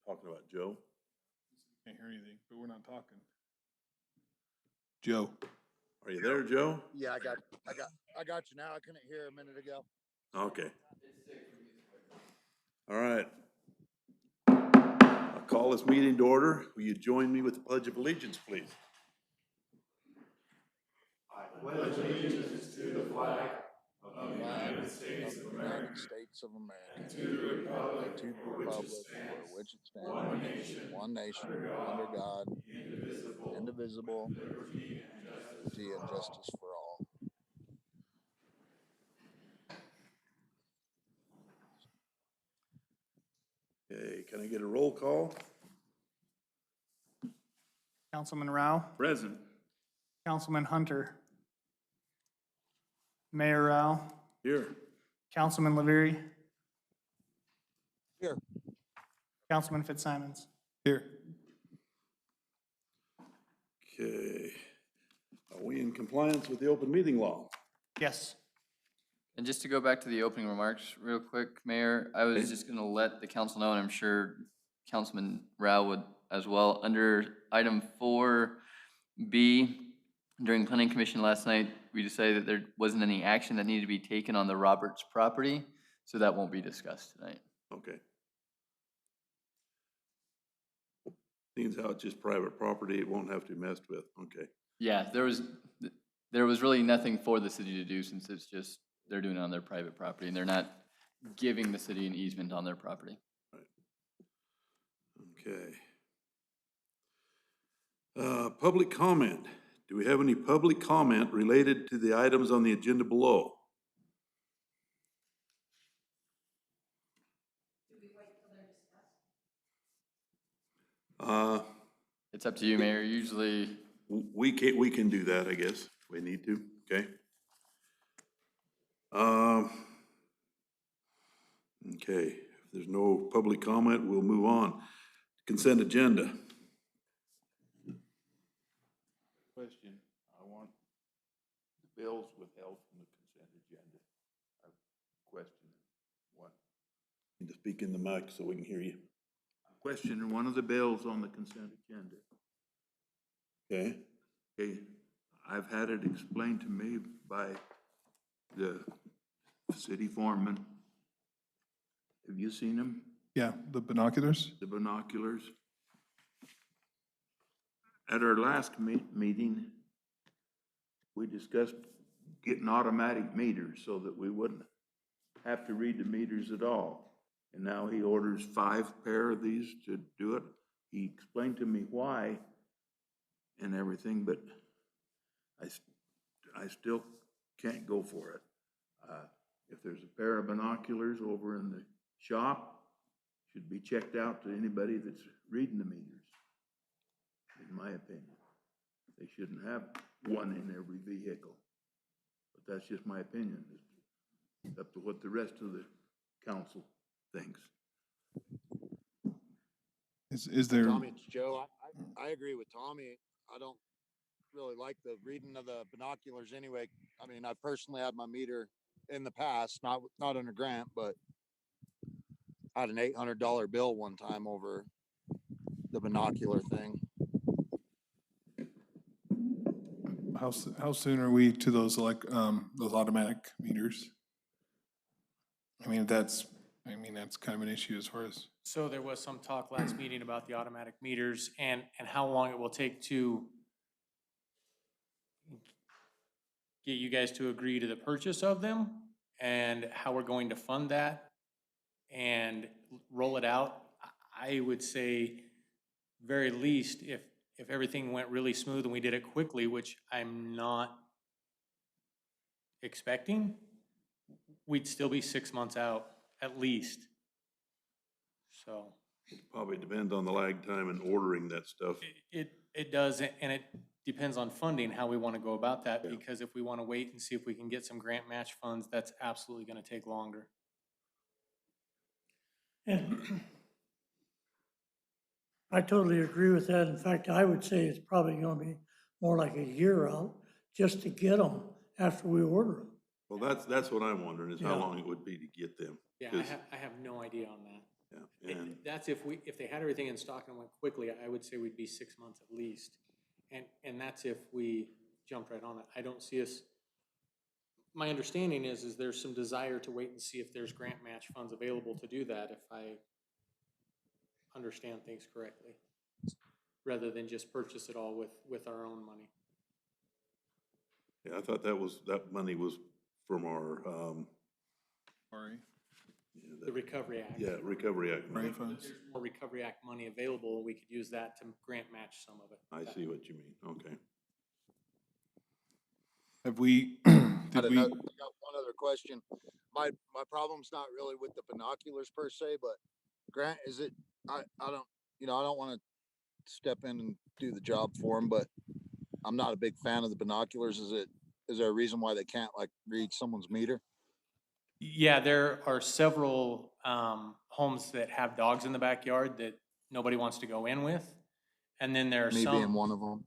Talking about Joe. Can't hear anything, but we're not talking. Joe. Are you there, Joe? Yeah, I got you now. I couldn't hear a minute ago. Okay. All right. I'll call this meeting to order. Will you join me with the Pledge of Allegiance, please? I pledge allegiance to the flag of the United States of America, and to the republic for which it stands, one nation, under God, indivisible, liberty and justice for all. Okay, can I get a roll call? Councilman Rao, Present. Councilman Hunter, Mayor Rao, Here. Councilman Laverie. Here. Councilman Fitzsimons. Here. Okay. Are we in compliance with the open meeting law? Yes. And just to go back to the opening remarks real quick, Mayor, I was just gonna let the council know, and I'm sure Councilman Rao would as well. Under item 4B, during planning commission last night, we decided that there wasn't any action that needed to be taken on the Roberts property, so that won't be discussed tonight. Okay. Seems how it's just private property, it won't have to be messed with. Okay. Yeah, there was really nothing for the city to do since it's just, they're doing it on their private property and they're not giving the city an easement on their property. Okay. Public comment. Do we have any public comment related to the items on the agenda below? It's up to you, Mayor. Usually, We can do that, I guess, if we need to, okay? Okay, if there's no public comment, we'll move on. Consent agenda. Question, I want the bills withheld from the consent agenda. I question one. Need to speak in the mic so we can hear you. Question one of the bills on the consent agenda. Okay? Okay, I've had it explained to me by the city foreman. Have you seen them? Yeah, the binoculars. The binoculars? At our last meeting, we discussed getting automatic meters so that we wouldn't have to read the meters at all. And now he orders 5 pair of these to do it. He explained to me why and everything, but I still can't go for it. If there's a pair of binoculars over in the shop, should be checked out to anybody that's reading the meters, in my opinion. They shouldn't have one in every vehicle. But that's just my opinion. It's up to what the rest of the council thinks. Is there? Tommy, it's Joe. I agree with Tommy. I don't really like the reading of the binoculars anyway. I mean, I personally had my meter in the past, not under grant, but I had an $800 bill one time over the binocular thing. How soon are we to those those automatic meters? I mean, that's kind of an issue as far as. So there was some talk last meeting about the automatic meters and how long it will take to get you guys to agree to the purchase of them and how we're going to fund that and roll it out. I would say very least if everything went really smooth and we did it quickly, which I'm not expecting, we'd still be 6 months out at least. So It probably depends on the lag time in ordering that stuff. it does, and it depends on funding, how we want to go about that, Yeah. because if we want to wait and see if we can get some grant match funds, that's absolutely going to take longer. And I totally agree with that. In fact, I would say it's probably going to be more like a year out just to get them after we order them. Well, that's what I'm wondering, is how Yeah. long it would be to get them. Yeah, 'Cause- I have no idea on that. Yeah, and, That's if they had everything in stock and went quickly, I would say we'd be 6 months at least. And that's if we jumped right on it. I don't see us, my understanding is there's some desire to wait and see if there's grant match funds available to do that, if I understand things correctly, rather than just purchase it all with our own money. yeah, I thought that money was from our, Sorry. yeah, The Recovery Act. yeah, Recovery Act money. Right funds. There's more Recovery Act money available, we could use that to grant match some of it. I see what you mean, okay. Have we, I did got we, one other question. My problem's not really with the binoculars per se, but Grant, is it, I don't, I don't want to step in and do the job for him, but I'm not a big fan of the binoculars. Is there a reason why they can't like read someone's meter? Yeah, there are several homes that have dogs in the backyard that nobody wants to go in with. And then there are Me being some, one of them.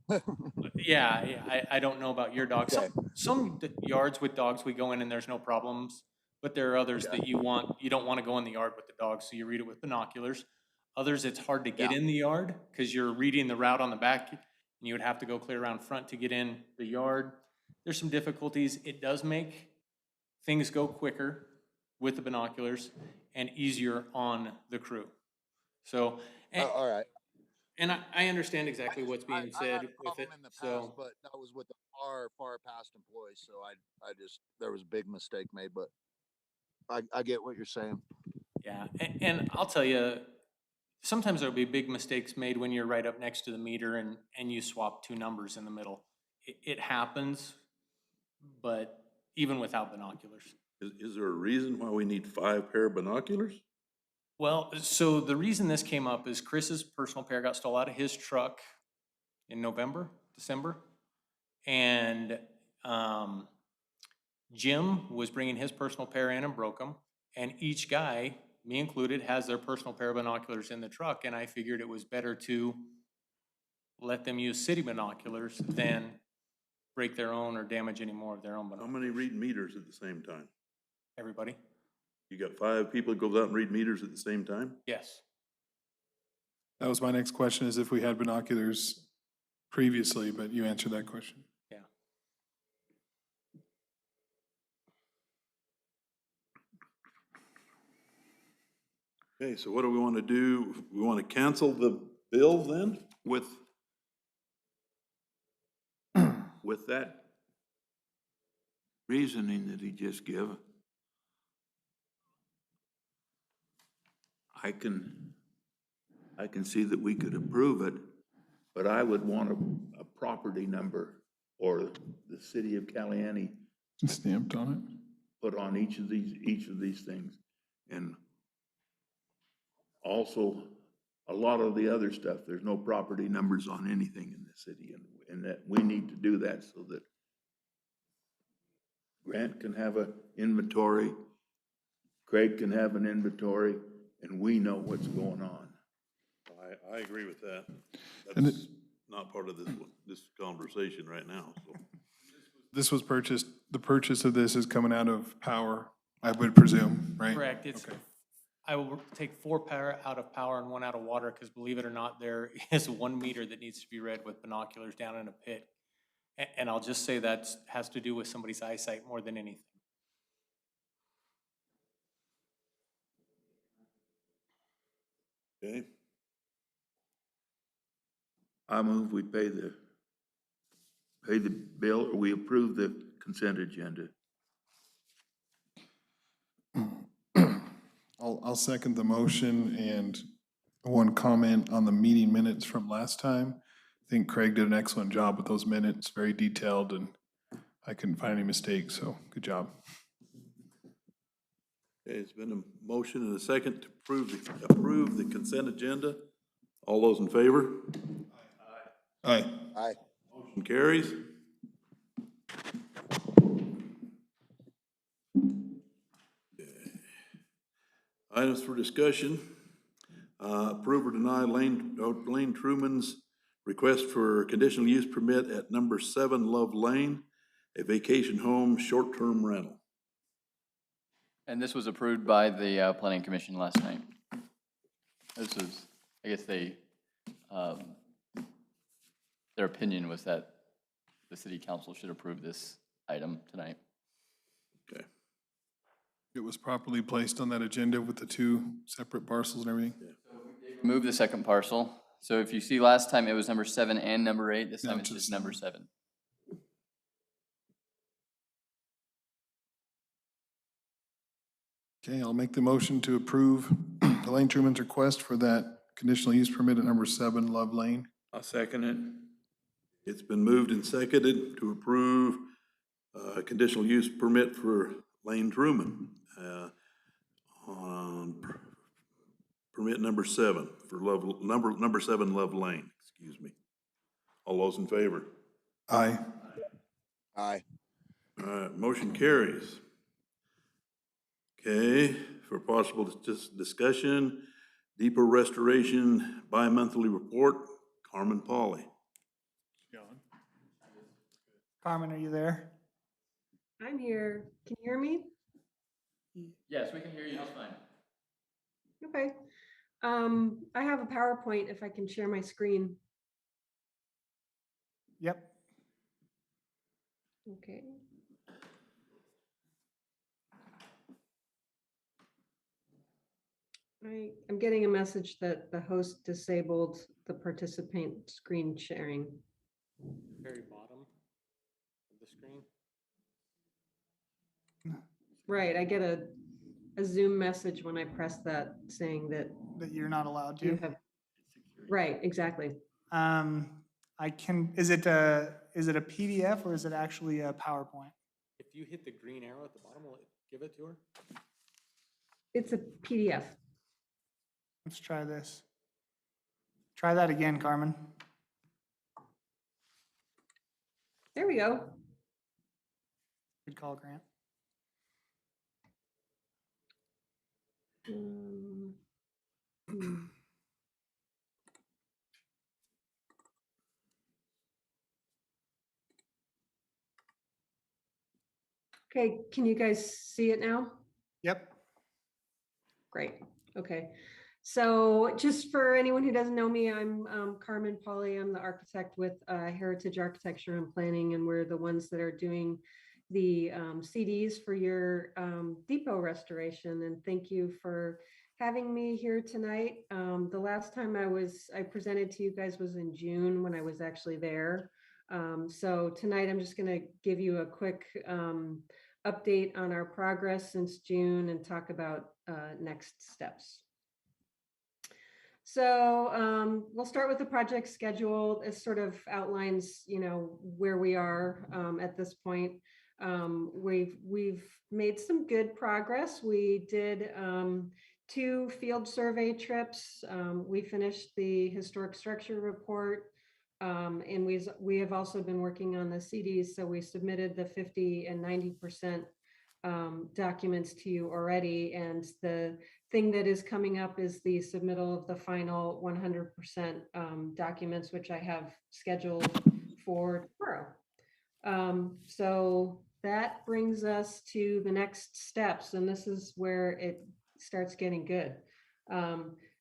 yeah, I don't know about your dog. Okay. Some yards with dogs, we go in and there's no problems. But there are others Okay. that you don't want to go in the yard with the dog, so you read it with binoculars. Others, it's hard to get Yeah. in the yard because you're reading the route on the back and you would have to go clear around front to get in the yard. There's some difficulties. It does make things go quicker with the binoculars and easier on the crew. So, All right. and I understand exactly what's I being had said a with problem it, in the past, so. but that was with the far past employees. So there was a big mistake made, but I get what you're saying. Yeah, and I'll tell you, sometimes there'll be big mistakes made when you're right up next to the meter and you swap two numbers in the middle. It happens, but even without binoculars. Is there a reason why we need 5 pair of binoculars? Well, so the reason this came up is Chris's personal pair got stole out of his truck in December. And Jim was bringing his personal pair in and broke them. And each guy, me included, has their personal pair of binoculars in the truck. And I figured it was better to let them use city binoculars than break their own or damage any more of their own How binoculars. many read meters at the same time? Everybody? You got 5 people that goes out and read meters at the same time? Yes. that was my next question, is if we had binoculars previously, but you answered that question. Yeah. Okay, so what do we want to do? We want to cancel the bill then? With that reasoning that he just gave, I can see that we could approve it, but I would want a property number or the city of Caliani Stamped on put on each of these things. And also, a lot of the other stuff, there's no property numbers on anything in the city, and that we need to do that so that Grant can have an inventory, Craig can have an inventory, and we know what's going on. I agree with that. And That's not part of this conversation right now, so. it. This was purchased, the purchase of this is coming out of power, I would presume, right? Correct. It's, Okay. I will take 4 power out of power and 1 out of water, because believe it or not, there is 1 meter that needs to be read with binoculars down in a pit. And I'll just say that has to do with somebody's eyesight more than anything. Okay, I move we pay the bill, or we approve the consent agenda. I'll second the motion, and one comment on the meeting minutes from last time. I think Craig did an excellent job with those minutes, very detailed, and I couldn't find any mistakes, so good job. okay, it's been a motion and a second to approve the consent agenda. All those in favor? Aye. Aye. Motion carries. Items for discussion. Approve or deny Lane Truman's request for conditional use permit at number 7 Love Lane. a vacation home short-term rental. And this was approved by the planning commission last night. This was, I guess their opinion was that the city council should approve this item tonight. Okay. It was properly placed on that agenda with the two separate parcels and everything. Move the second parcel. So if you see last time, it was number 7 and number 8. This No, time it's just just number 7. Okay, I'll make the motion to approve Elaine Truman's request for that conditional use permit at number 7 Love Lane. I'll second it. It's been moved and seconded to approve conditional use permit for Lane Truman on permit number 7 for number 7 Love Lane, excuse me. All those in favor? Aye. Aye. All right, motion carries. Okay, for possible discussion, Depot Restoration bi-monthly report, Carmen Pauley. Carmen, are you there? I'm here. Can you hear me? Yes, we can hear you just fine. Okay. I have a PowerPoint if I can share my screen. Yep. Okay. I'm getting a message that the host disabled the participant screen sharing. Very bottom of the screen. Right, I get a Zoom message when I press that saying that That you're not allowed you to. have, right, exactly. I can, is it a PDF or is it actually a PowerPoint? If you hit the green arrow at the bottom, will it give it to her? It's a PDF. Let's try this. Try that again, Carmen. There we go. Good call, Grant. Hmm. Okay, can you guys see it now? Yep. Great, okay. So just for anyone who doesn't know me, I'm Carmen Pauley. I'm the architect with Heritage Architecture and Planning, and we're the ones that are doing the CDs for your depot restoration. And thank you for having me here tonight. The last time I presented to you guys was in June when I was actually there. So tonight I'm just gonna give you a quick update on our progress since June and talk about next steps. So we'll start with the project schedule. It sort of outlines, where we are at this point. We've made some good progress. We did 2 field survey trips. We finished the historic structure report. And we have also been working on the CDs. So we submitted the 50 and 90% documents to you already. And the thing that is coming up is the submittal of the final 100% documents, which I have scheduled for tomorrow. So that brings us to the next steps, and this is where it starts getting good.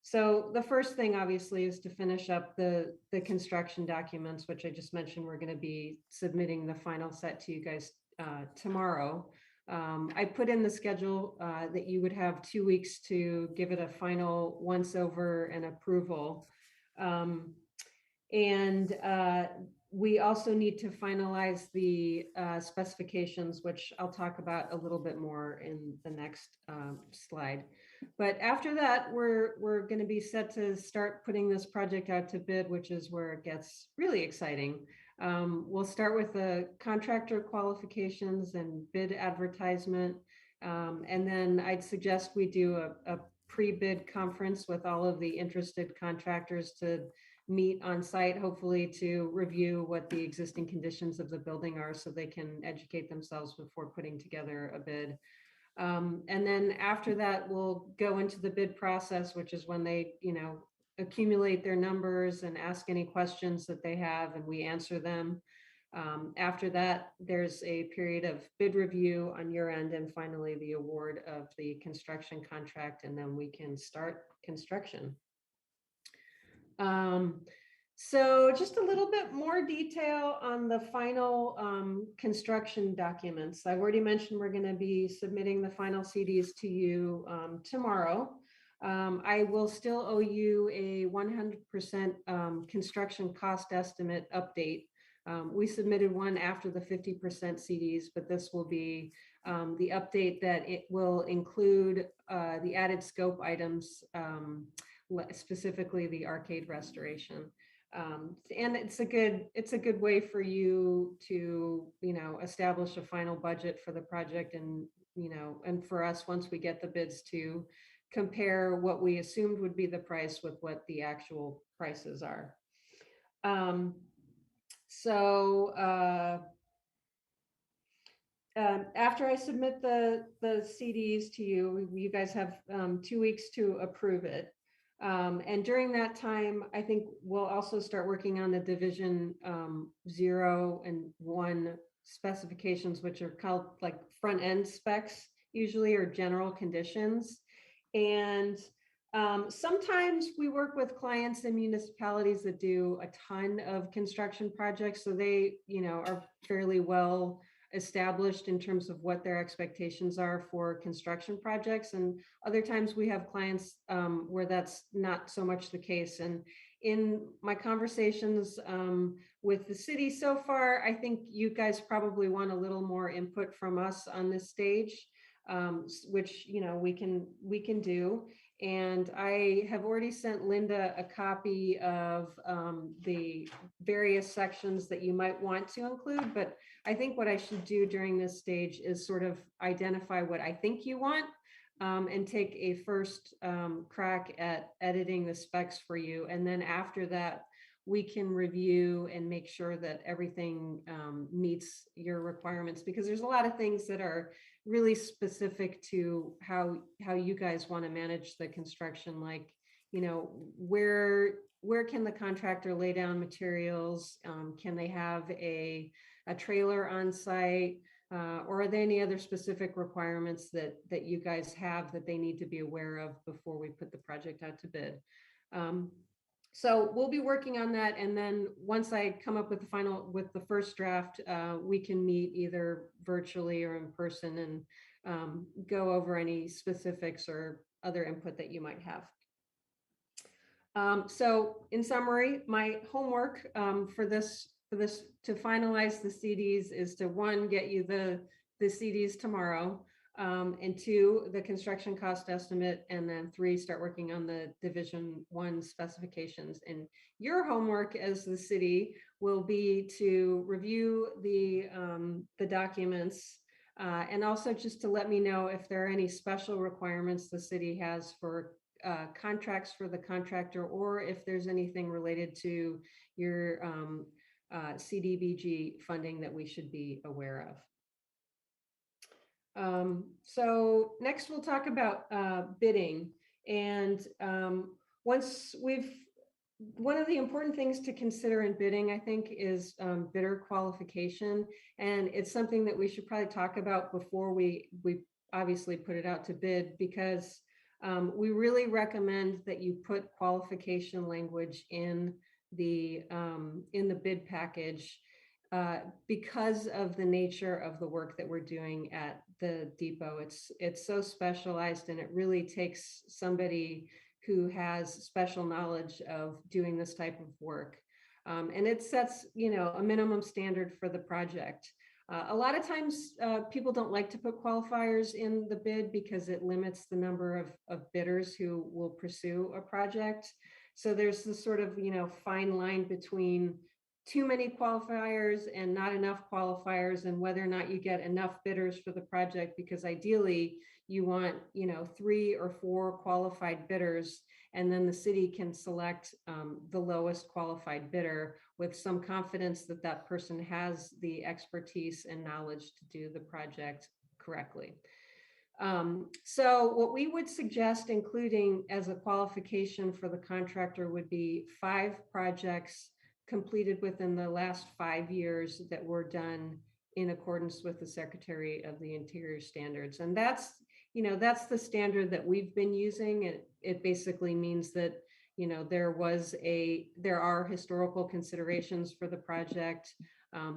So the first thing obviously is to finish up the construction documents, which I just mentioned we're going to be submitting the final set to you guys tomorrow. I put in the schedule that you would have 2 weeks to give it a final once over and approval. We also need to finalize the specifications, which I'll talk about a little bit more in the next slide. But after that, we're going to be set to start putting this project out to bid, which is where it gets really exciting. We'll start with the contractor qualifications and bid advertisement. And then I'd suggest we do a pre-bid conference with all of the interested contractors to meet on site, hopefully to review what the existing conditions of the building are so they can educate themselves before putting together a bid. And then after that, we'll go into the bid process, which is when they, accumulate their numbers and ask any questions that they have, and we answer them. After that, there's a period of bid review on your end, and finally the award of the construction contract, and then we can start construction. So just a little bit more detail on the final construction documents. I've already mentioned we're going to be submitting the final CDs to you tomorrow. I will still owe you a 100% construction cost estimate update. We submitted one after the 50% CDs, but this will be the update that it will include the added scope items, specifically the arcade restoration. And it's a good way for you to, establish a final budget for the project, and, and for us, once we get the bids, to compare what we assumed would be the price with what the actual prices are. After I submit the CDs to you, you guys have 2 weeks to approve it. And during that time, I think we'll also start working on the Division 0 and 1 specifications, which are called like front end specs usually, or general conditions. And sometimes we work with clients and municipalities that do a ton of construction projects, so they, are fairly well established in terms of what their expectations are for construction projects. And other times we have clients where that's not so much the case. And in my conversations with the city so far, I think you guys probably want a little more input from us on this stage, which, we can do. And I have already sent Linda a copy of the various sections that you might want to include, but I think what I should do during this stage is sort of identify what I think you want, and take a first crack at editing the specs for you. And then after that, we can review and make sure that everything meets your requirements, because there's a lot of things that are really specific to how you guys want to manage the construction, like, where can the contractor lay down materials? Can they have a trailer on site? Or are there any other specific requirements that you guys have that they need to be aware of before we put the project out to bid? So we'll be working on that. And then once I come up with the first draft, we can meet either virtually or in person and go over any specifics or other input that you might have. So in summary, my homework for this to finalize the CDs is to, 1, get you the CDs tomorrow, and 2, the construction cost estimate, and then 3, start working on the Division 1 specifications. And your homework as the city will be to review the documents, and also just to let me know if there are any special requirements the city has for contracts for the contractor, or if there's anything related to your CDBG funding that we should be aware of. So next we'll talk about bidding. And one of the important things to consider in bidding, I think, is bidder qualification. And it's something that we should probably talk about before we obviously put it out to bid, because we really recommend that you put qualification language in the bid package, because of the nature of the work that we're doing at the depot. It's so specialized, and it really takes somebody who has special knowledge of doing this type of work. And it sets, a minimum standard for the project. A lot of times people don't like to put qualifiers in the bid because it limits the number of bidders who will pursue a project. So there's this sort of, fine line between too many qualifiers and not enough qualifiers, and whether or not you get enough bidders for the project, because ideally you want, 3 or 4 qualified bidders, and then the city can select the lowest qualified bidder with some confidence that that person has the expertise and knowledge to do the project correctly. So what we would suggest including as a qualification for the contractor would be 5 projects completed within the last 5 years that were done in accordance with the Secretary of the Interior standards. And that's, that's the standard that we've been using. It basically means that, there are historical considerations for the project,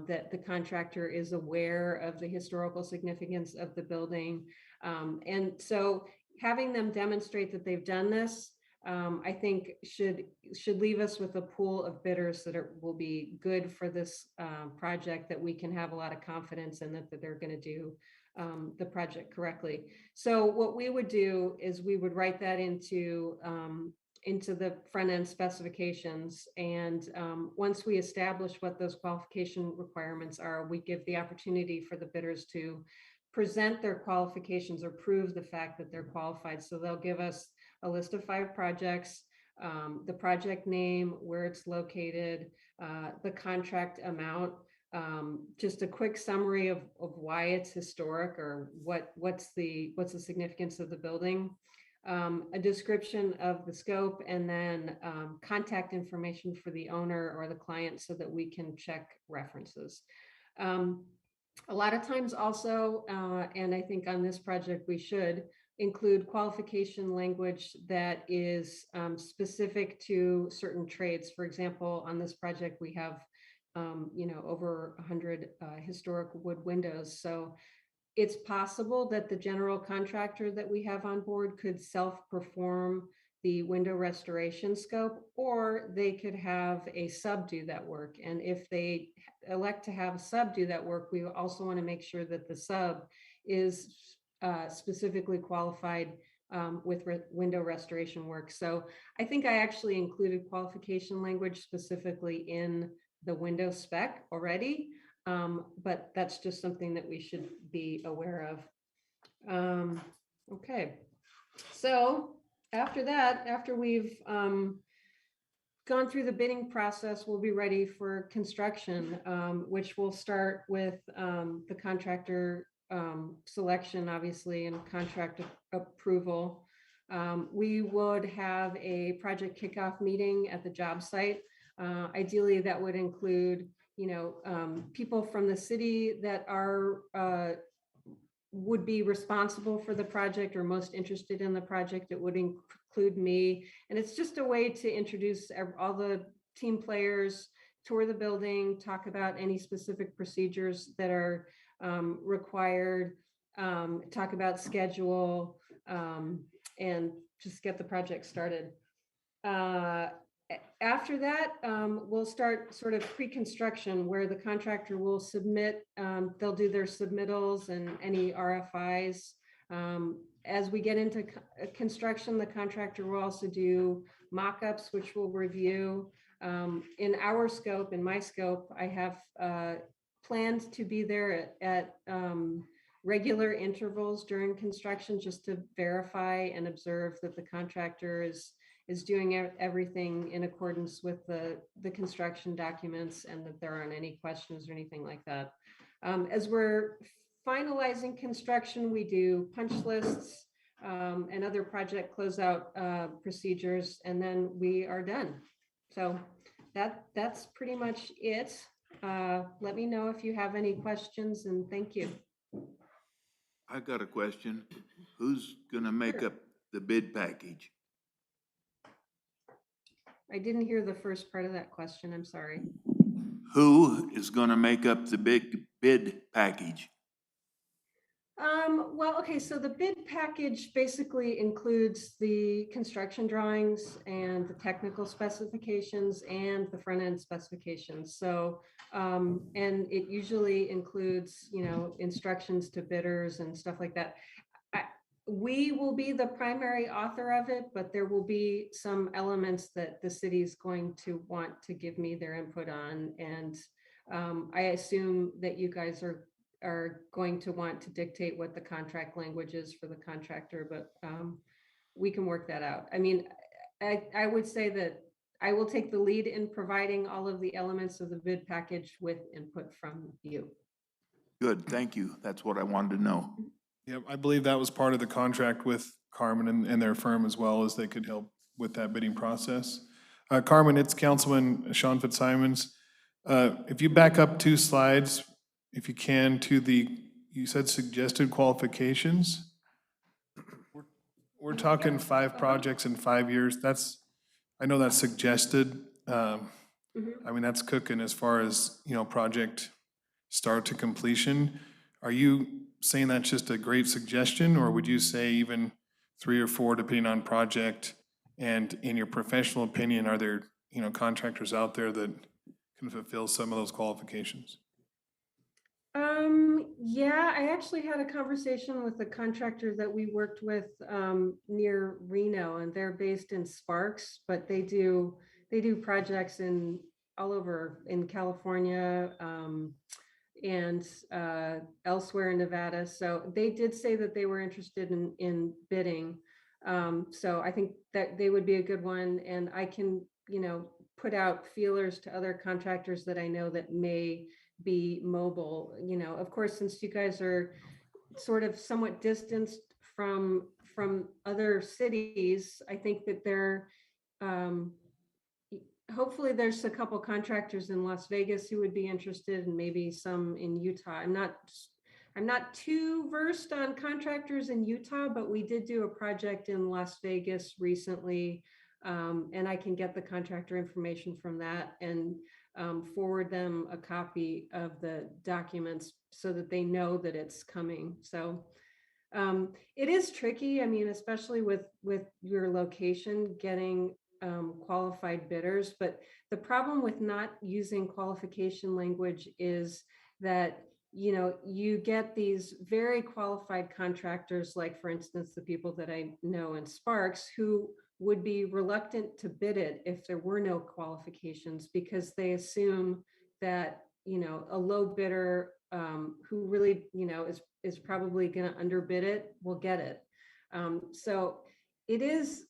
that the contractor is aware of the historical significance of the building. And so having them demonstrate that they've done this, I think should leave us with a pool of bidders that will be good for this project, that we can have a lot of confidence in that they're going to do the project correctly. So what we would do is we would write that into the front end specifications. And once we establish what those qualification requirements are, we give the opportunity for the bidders to present their qualifications or prove the fact that they're qualified. So they'll give us a list of 5 projects, the project name, where it's located, the contract amount, just a quick summary of why it's historic, or what's the significance of the building, a description of the scope, and then contact information for the owner or the client so that we can check references. A lot of times also, and I think on this project we should include qualification language that is specific to certain trades. For example, on this project we have over 100 historic wood windows. So it's possible that the general contractor that we have on board could self-perform the window restoration scope, or they could have a sub do that work. And if they elect to have a sub do that work, we also want to make sure that the sub is specifically qualified with window restoration work. So I think I actually included qualification language specifically in the window spec already, but that's just something that we should be aware of. Okay, so after that, after we've gone through the bidding process, we'll be ready for construction, which will start with the contractor selection, obviously, and contract approval. We would have a project kickoff meeting at the job site. Ideally, that would include, people from the city that would be responsible for the project or most interested in the project. It would include me. And it's just a way to introduce all the team players, tour the building, talk about any specific procedures that are required, talk about schedule, and just get the project started. After that, we'll start sort of pre-construction, where the contractor will submit, they'll do their submittals and any RFIs. As we get into construction, the contractor will also do mock-ups, which we'll review. In our scope, in my scope, I have planned to be there at regular intervals during construction, just to verify and observe that the contractor is doing everything in accordance with the construction documents, and that there aren't any questions or anything like that. As we're finalizing construction, we do punch lists and other project closeout procedures, and then we are done. So that's pretty much it. Let me know if you have any questions, and thank you. I got a question. Who's gonna make up the bid package? I didn't hear the first part of that question. I'm sorry. Who is gonna make up the big bid package? Well, okay, so the bid package basically includes the construction drawings and the technical specifications and the front end specifications. So, and it usually includes, instructions to bidders and stuff like that. We will be the primary author of it, but there will be some elements that the city is going to want to give me their input on. And I assume that you guys are going to want to dictate what the contract language is for the contractor, but we can work that out. I mean, I would say that I will take the lead in providing all of the elements of the bid package with input from you. Good, thank you. That's what I wanted to know. Yep, I believe that was part of the contract with Carmen and their firm as well, as they could help with that bidding process. Carmen, it's Councilman Sean Fitzsimons. If you back up 2 slides, if you can, to you said suggested qualifications. We're talking 5 projects in 5 years. I know that's suggested. I mean, that's cooking as far as, project start to completion. Are you saying that's just a great suggestion, or would you say even 3 or 4, depending on project? And in your professional opinion, are there, contractors out there that can fulfill some of those qualifications? Yeah, I actually had a conversation with a contractor that we worked with near Reno, and they're based in Sparks, but they do projects all over in California and elsewhere in Nevada. So they did say that they were interested in bidding. So I think that they would be a good one, and I can, put out feelers to other contractors that I know that may be mobile. Of course, since you guys are sort of somewhat distanced from other cities, I think that hopefully there's a couple contractors in Las Vegas who would be interested, and maybe some in Utah. I'm not too versed on contractors in Utah, but we did do a project in Las Vegas recently. And I can get the contractor information from that and forward them a copy of the documents so that they know that it's coming. So it is tricky. I mean, especially with your location, getting qualified bidders. But the problem with not using qualification language is that you get these very qualified contractors, like, for instance, the people that I know in Sparks, who would be reluctant to bid it if there were no qualifications, because they assume that, a low bidder who really, is probably going to underbid it will get it. So it is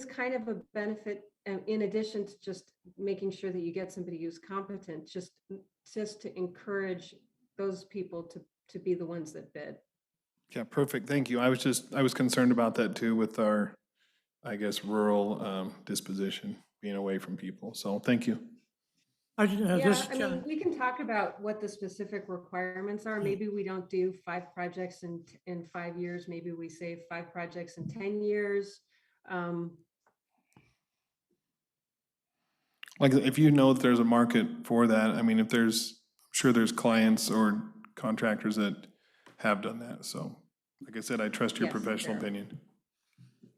kind of a benefit, in addition to just making sure that you get somebody who's competent, just to encourage those people to be the ones that bid. Yeah, perfect. Thank you. I was concerned about that too, with our, I guess, rural disposition, being away from people. So thank you. Yeah, I mean, we can talk about what the specific requirements are. Maybe we don't do 5 projects in 5 years. Maybe we say 5 projects in 10 years. Like, if you know that there's a market for that, I mean, I'm sure there's clients or contractors that have done that. So, like I said, I trust your Yes, professional there are. opinion.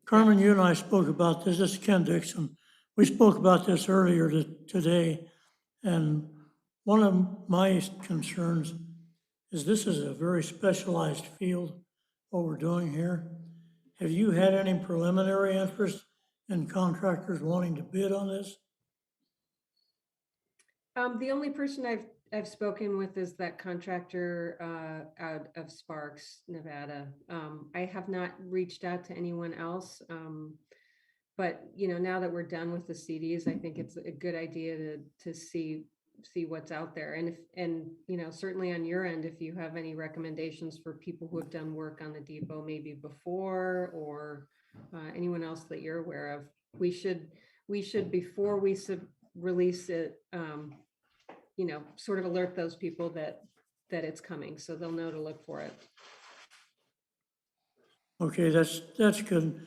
Carmen, you and I spoke about this. This is Ken Dixon. We spoke about this earlier today. And one of my concerns is this is a very specialized field, what we're doing here. Have you had any preliminary interest in contractors wanting to bid on this? The only person I've spoken with is that contractor out of Sparks, Nevada. I have not reached out to anyone else. But now that we're done with the CDs, I think it's a good idea to see what's out there. And certainly on your end, if you have any recommendations for people who have done work on the depot maybe before, or anyone else that you're aware of, we should before we release it, sort of alert those people that it's coming, so they'll know to look for it. Okay, that's good.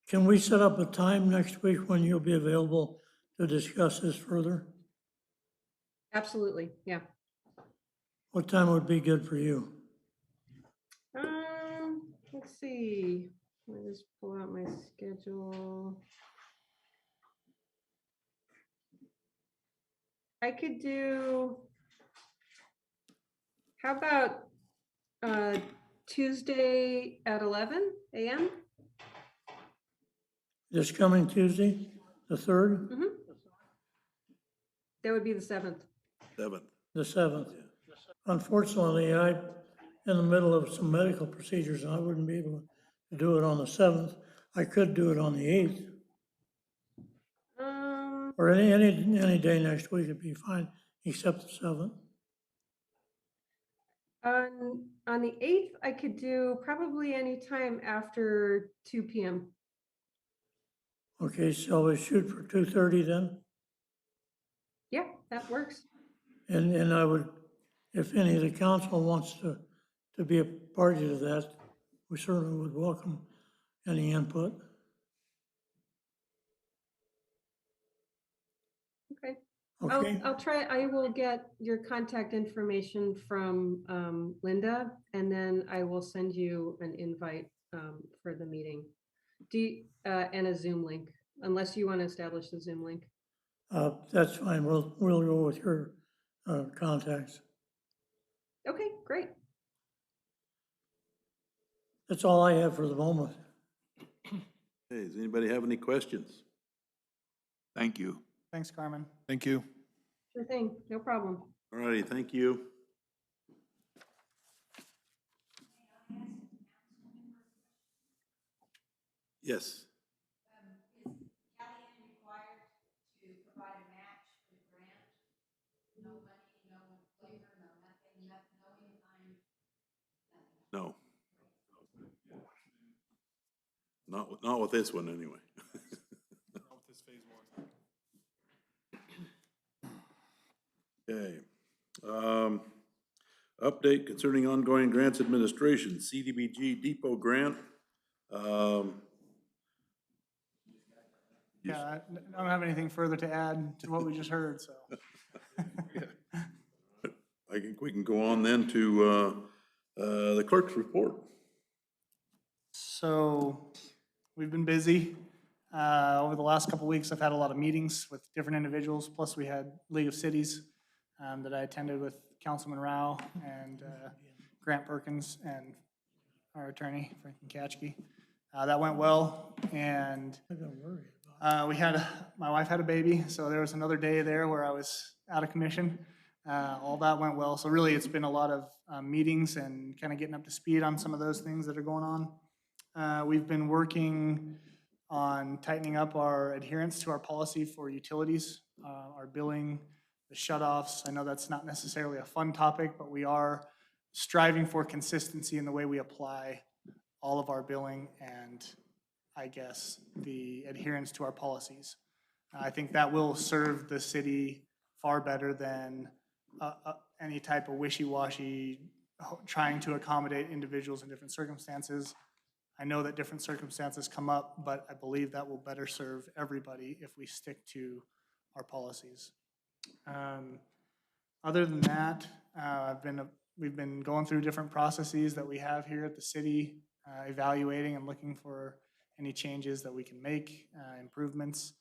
Can we set up a time next week when you'll be available to discuss this further? Absolutely, yeah. What time would be good for you? Let's see. Let me just pull out my schedule. I could do, how about Tuesday at 11 a.m.? This coming Tuesday, the 3rd? That would be the 7th. 7th. The 7th. Unfortunately, I'm in the middle of some medical procedures, and I wouldn't be able to do it on the 7th. I could do it on the 8th. Or any day next week would be fine, except the 7th. On the 8th, I could do probably any time after 2 p.m. Okay, shall we shoot for 2:30 then? Yeah, that works. And I would, if any of the council wants to be a party to that, we certainly would welcome any input. Okay. Okay, I'll try, I will get your contact information from Linda, and then I will send you an invite for the meeting. And a Zoom link, unless you want to establish the Zoom link. that's fine. We'll go with your contacts. Okay, great. That's all I have for the moment. Hey, does anybody have any questions? Thank you. Thanks, Carmen. Thank you. Sure thing, no problem. All righty, thank you. Yes. No. Not with this one, anyway. Okay. Update concerning ongoing grants administration, CDBG Depot Grant. Yeah, I don't have anything further to add to what we just heard, so. I think we can go on then to the clerk's report. So we've been busy. Over the last couple of weeks, I've had a lot of meetings with different individuals, plus we had League of Cities that I attended with Councilman Rao and Grant Perkins and our attorney, Franklin Katchke. That went well, and my wife had a baby, so there was another day there where I was out of commission. All that went well, so really it's been a lot of meetings and kind of getting up to speed on some of those things that are going on. We've been working on tightening up our adherence to our policy for utilities, our billing, the shutoffs. I know that's not necessarily a fun topic, but we are striving for consistency in the way we apply all of our billing and, I guess, the adherence to our policies. I think that will serve the city far better than any type of wishy-washy trying to accommodate individuals in different circumstances. I know that different circumstances come up, but I believe that will better serve everybody if we stick to our policies. Other than that, we've been going through different processes that we have here at the city, evaluating and looking for any changes that we can make, improvements,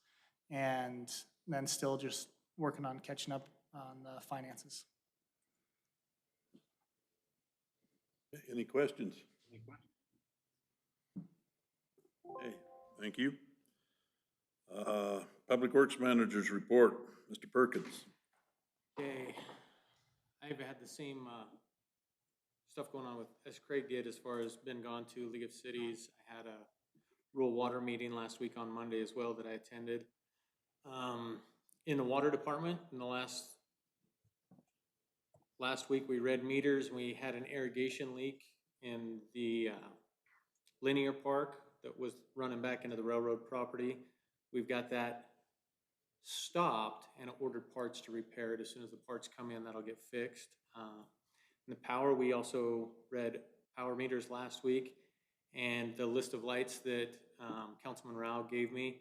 and then still just working on catching up on the finances. Any questions? Okay, thank you. Public Works Manager's report, Mr. Perkins. Okay, I've had the same stuff going on with, as Craig did, as far as been gone to League of Cities. I had a rural water meeting last week on Monday as well that I attended. In the water department, in the last week, we read meters, and we had an irrigation leak in the linear park that was running back into the railroad property. We've got that stopped and ordered parts to repair it. As soon as the parts come in, that'll get fixed. In the power, we also read power meters last week, and the list of lights that Councilman Rao gave me,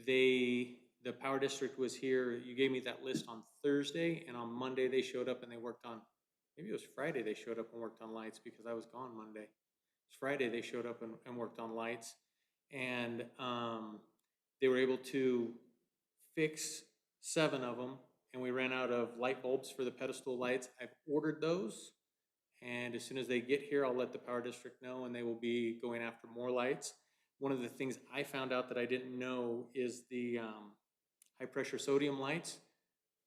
the power district was here. You gave me that list on Thursday, and on Monday they showed up and they worked on, maybe it was Friday they showed up and worked on lights because I was gone Monday. It's Friday they showed up and worked on lights, and they were able to fix 7 of them, and we ran out of light bulbs for the pedestal lights. I've ordered those, and as soon as they get here, I'll let the power district know, and they will be going after more lights. One of the things I found out that I didn't know is the high pressure sodium lights.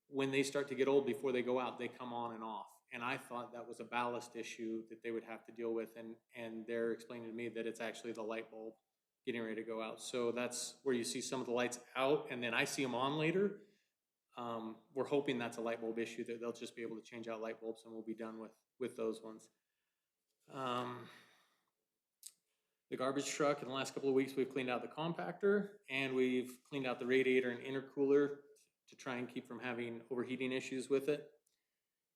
When they start to get old, before they go out, they come on and off. And I thought that was a ballast issue that they would have to deal with, and they're explaining to me that it's actually the light bulb getting ready to go out. So that's where you see some of the lights out, and then I see them on later. We're hoping that's a light bulb issue, that they'll just be able to change out light bulbs and we'll be done with those ones. the garbage truck. In the last couple of weeks, we've cleaned out the compactor and we've cleaned out the radiator and intercooler to try and keep from having overheating issues with it.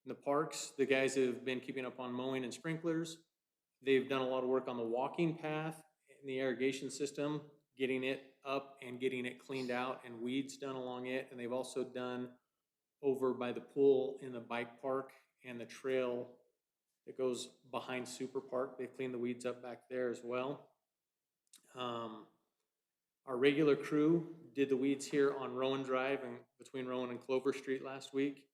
In the parks, the guys have been keeping up on mowing and sprinklers. They've done a lot of work on the walking path and the irrigation system, getting it up and getting it cleaned out and weeds done along it. And they've also done over by the pool in the bike park and the trail that goes behind Super Park. They've cleaned the weeds up back there as well. Our regular crew did the weeds here on Rowan Drive and between Rowan and Clover Street last week.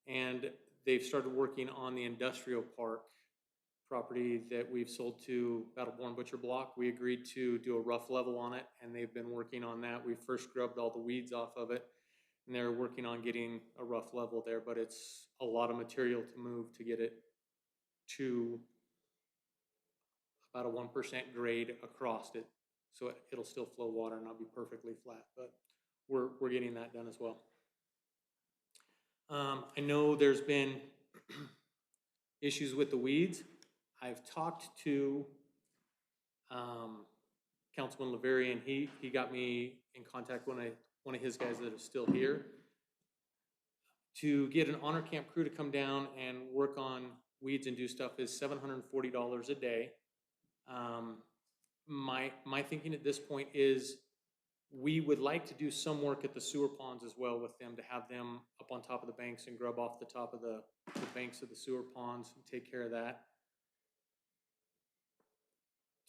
And they've started working on the industrial park property that we've sold to Battleborn Butcher Block. We agreed to do a rough level on it, and they've been working on that. We first scrubbed all the weeds off of it, and they're working on getting a rough level there, but it's a lot of material to move to get it to about a 1% grade across it. So it'll still flow water and not be perfectly flat, but we're getting that done as well. I know there's been issues with the weeds. I've talked to Councilman Laveri, and he got me in contact with one of his guys that is still here to get an honor camp crew to come down and work on weeds and do stuff is $740 a day. My thinking at this point is we would like to do some work at the sewer ponds as well with them, to have them up on top of the banks and grub off the top of the banks of the sewer ponds and take care of that.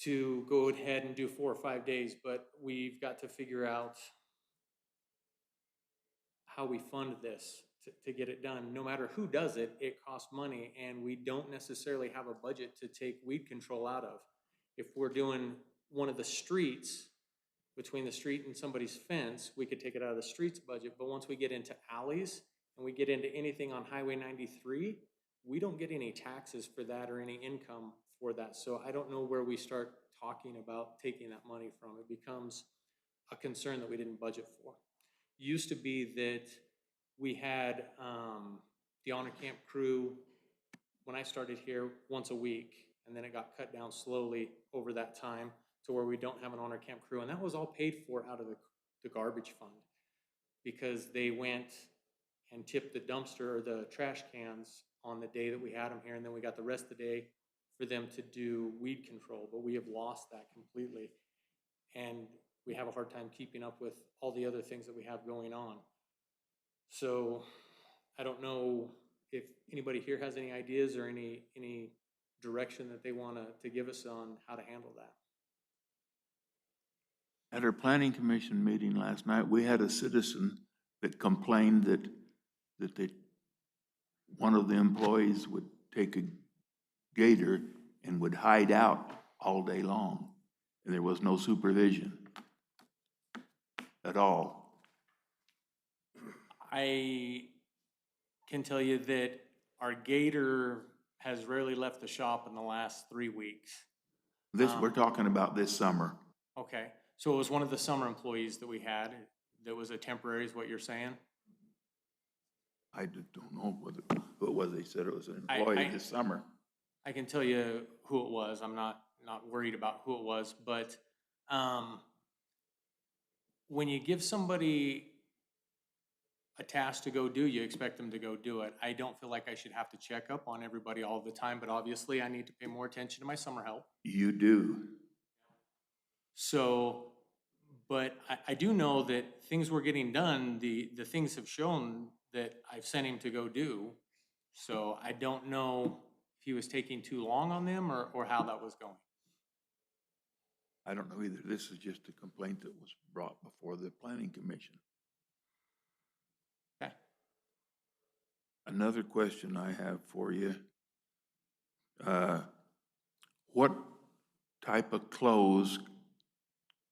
To go ahead and do 4 or 5 days, but we've got to figure out how we fund this to get it done. No matter who does it, it costs money, and we don't necessarily have a budget to take weed control out of. If we're doing one of the streets, between the street and somebody's fence, we could take it out of the streets budget, but once we get into alleys and we get into anything on Highway 93, we don't get any taxes for that or any income for that. So I don't know where we start talking about taking that money from. It becomes a concern that we didn't budget for. Used to be that we had the honor camp crew, when I started here, once a week, and then it got cut down slowly over that time to where we don't have an honor camp crew. And that was all paid for out of the garbage fund, because they went and tipped the dumpster or the trash cans on the day that we had them here, and then we got the rest of the day for them to do weed control. But we have lost that completely, and we have a hard time keeping up with all the other things that we have going on. So I don't know if anybody here has any ideas or any direction that they want to give us on how to handle that. At our planning commission meeting last night, we had a citizen that complained that one of the employees would take a gator and would hide out all day long, and there was no supervision at all. I can tell you that our gator has rarely left the shop in the last 3 weeks. We're talking about this summer. Okay, so it was one of the summer employees that we had that was a temporary, is what you're saying? I just don't know who it was. They said it was an employee this summer. I can tell you who it was. I'm not worried about who it was, but when you give somebody a task to go do, you expect them to go do it. I don't feel like I should have to check up on everybody all the time, but obviously I need to pay more attention to my summer help. You do. So, but I do know that things were getting done. The things have shown that I've sent him to go do. So I don't know if he was taking too long on them or how that was going. I don't know either. This is just a complaint that was brought before the planning commission. Okay. Another question I have for you. What type of clothes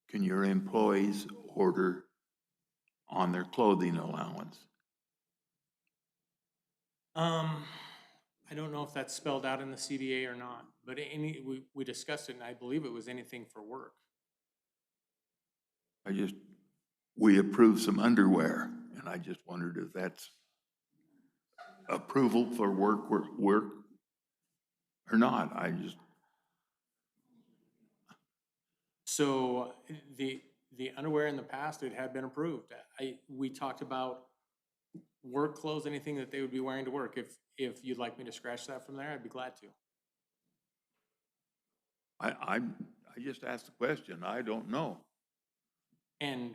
can your employees order on their clothing allowance? I don't know if that's spelled out in the CBA or not, but we discussed it, and I believe it was anything for work. We approved some underwear, and I just wondered if that's approval for work or not. So the underwear in the past, it had been approved. We talked about work clothes, anything that they would be wearing to work. If you'd like me to scratch that from there, I'd be glad to. I just asked the question. I don't know. And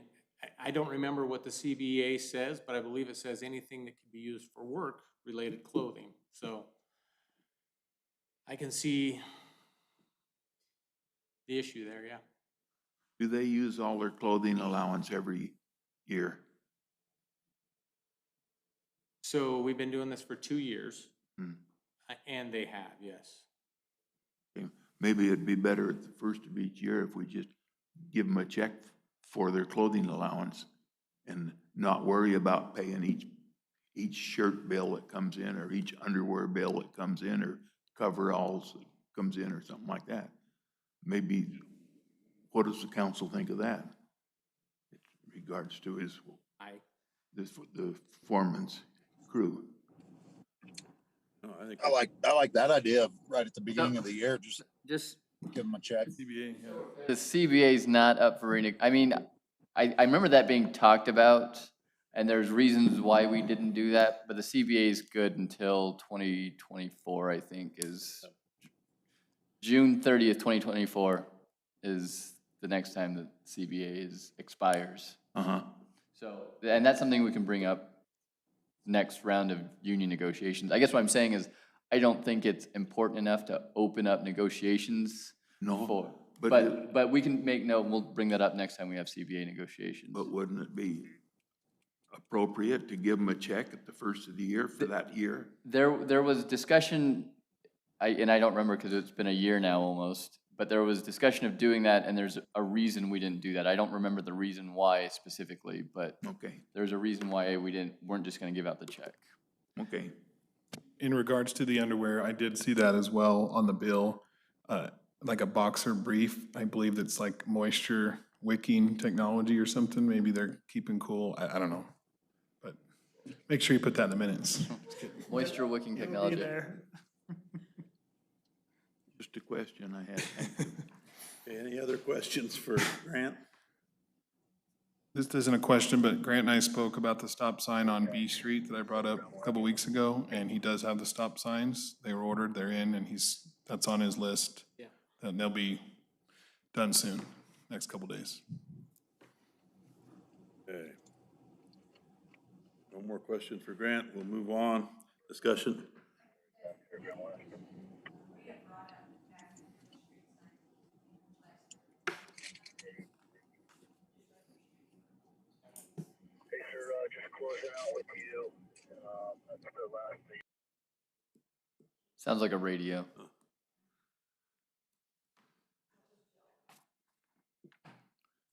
I don't remember what the CBA says, but I believe it says anything that can be used for work-related clothing. So I can see the issue there, yeah. Do they use all their clothing allowance every year? So we've been doing this for 2 years, Hmm. and they have, yes. Okay. Maybe it'd be better at the first of each year if we just give them a check for their clothing allowance and not worry about paying each shirt bill that comes in, or each underwear bill that comes in, or coveralls that comes in, or something like that. Maybe, what does the council think of that? In regards to the foreman's crew. No, I think, I like that idea of right at the beginning of the year, just Just, give them a check. CBA, yeah. the CBA is not up for I mean, I remember that being talked about, and there's reasons why we didn't do that, but the CBA is good until 2024, I think, is June 30th, 2024 is the next time the CBA expires. Uh-huh. So, and that's something we can bring up next round of union negotiations. I guess what I'm saying is, I don't think it's important enough to open up negotiations No, for. but But we can make note, and we'll bring that up next time we have CBA negotiations. But wouldn't it be appropriate to give them a check at the first of the year for that year? There was discussion, and I don't remember because it's been a year now almost, but there was discussion of doing that, and there's a reason we didn't do that. I don't remember the reason why specifically, but Okay, there's a reason why weren't just gonna give out the check. okay. In regards to the underwear, I did see that as well on the bill, like a boxer brief. I believe that's like moisture wicking technology or something. Maybe they're keeping cool. I don't know. But make sure you put that in the minutes. Moisture wicking It'll be technology. there. Just a question I had. Thank you. okay, any other questions for Grant? This isn't a question, but Grant and I spoke about the stop sign on B Street that I brought up a couple weeks ago, and he does have the stop signs. They were ordered, they're in, and that's on his list. Yeah. And they'll be done soon, next couple days. Okay. No more questions for Grant. We'll move on. Discussion. Sounds like a radio.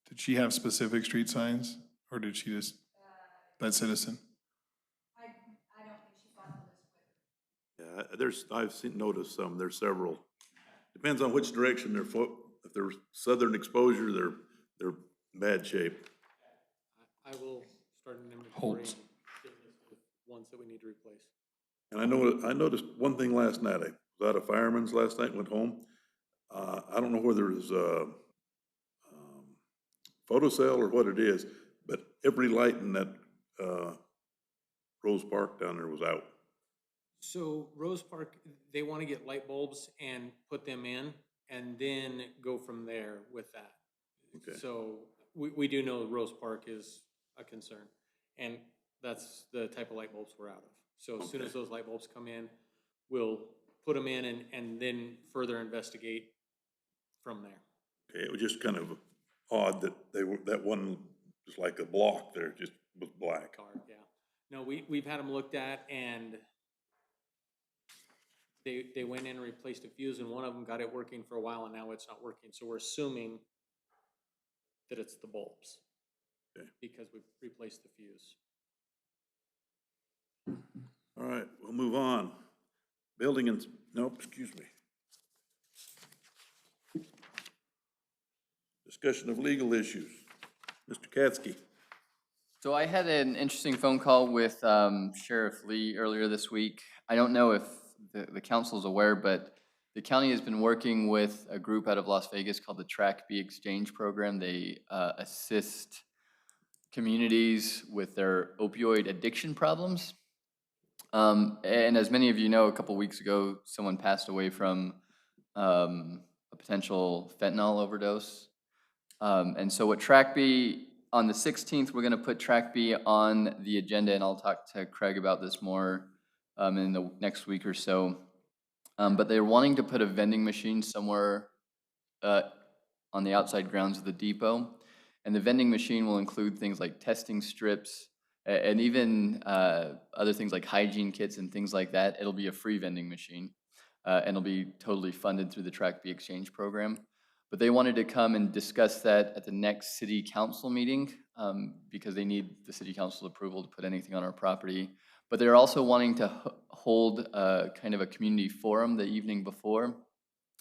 Did she have specific street signs, or did she just, that citizen? Yeah, noticed some, there's several. Depends on which direction they're if they're southern exposure, they're in bad shape. I will start an inventory Holtz. and get a list of ones that we need to replace. And I noticed one thing last night. I was out of Fireman's last night, went home. I don't know whether it was a photo cell or what it is, but every light in that Rose Park down there was out. So Rose Park, they want to get light bulbs and put them in and then go from there with that. Okay. So we do know Rose Park is a concern, and that's the type of light bulbs we're out of. So as soon as those light bulbs come in, we'll put them in and then further investigate from there. Okay, it was just kind of odd that that one was like a block there, just was black. Card, yeah. No, we've had them looked at, and they went in and replaced a fuse, and one of them got it working for a while, and now it's not working. So we're assuming that it's the bulbs. Okay. Because we've replaced the fuse. All right, we'll move on. Building and, nope, excuse me. Discussion of legal issues. Mr. Katsky. So I had an interesting phone call with Sheriff Lee earlier this week. I don't know if the council's aware, but the county has been working with a group out of Las Vegas called the Track B Exchange Program. They assist communities with their opioid addiction problems. And as many of you know, a couple weeks ago, someone passed away from a potential fentanyl overdose. And so what Track B, on the 16th, we're gonna put Track B on the agenda, and I'll talk to Craig about this more in the next week or so. But they're wanting to put a vending machine somewhere on the outside grounds of the depot. And the vending machine will include things like testing strips and even other things like hygiene kits and things like that. It'll be a free vending machine and it'll be totally funded through the Track B Exchange program. But they wanted to come and discuss that at the next city council meeting because they need the city council approval to put anything on our property. But they're also wanting to hold kind of a community forum the evening before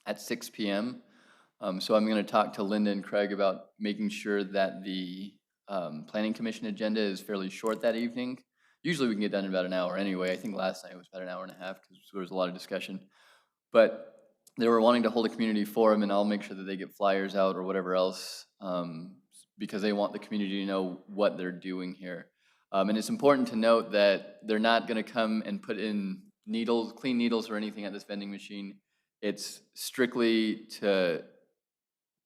at 6 p.m. So I'm going to talk to Linda and Craig about making sure that the Planning Commission agenda is fairly short that evening. Usually we can get done in about an hour anyway. I think last night it was about an hour and a half because there was a lot of discussion. But they were wanting to hold a community forum, and I'll make sure that they get flyers out or whatever else because they want the community to know what they're doing here. And it's important to note that they're not going to come and put in needles, clean needles or anything at this vending machine. It's strictly to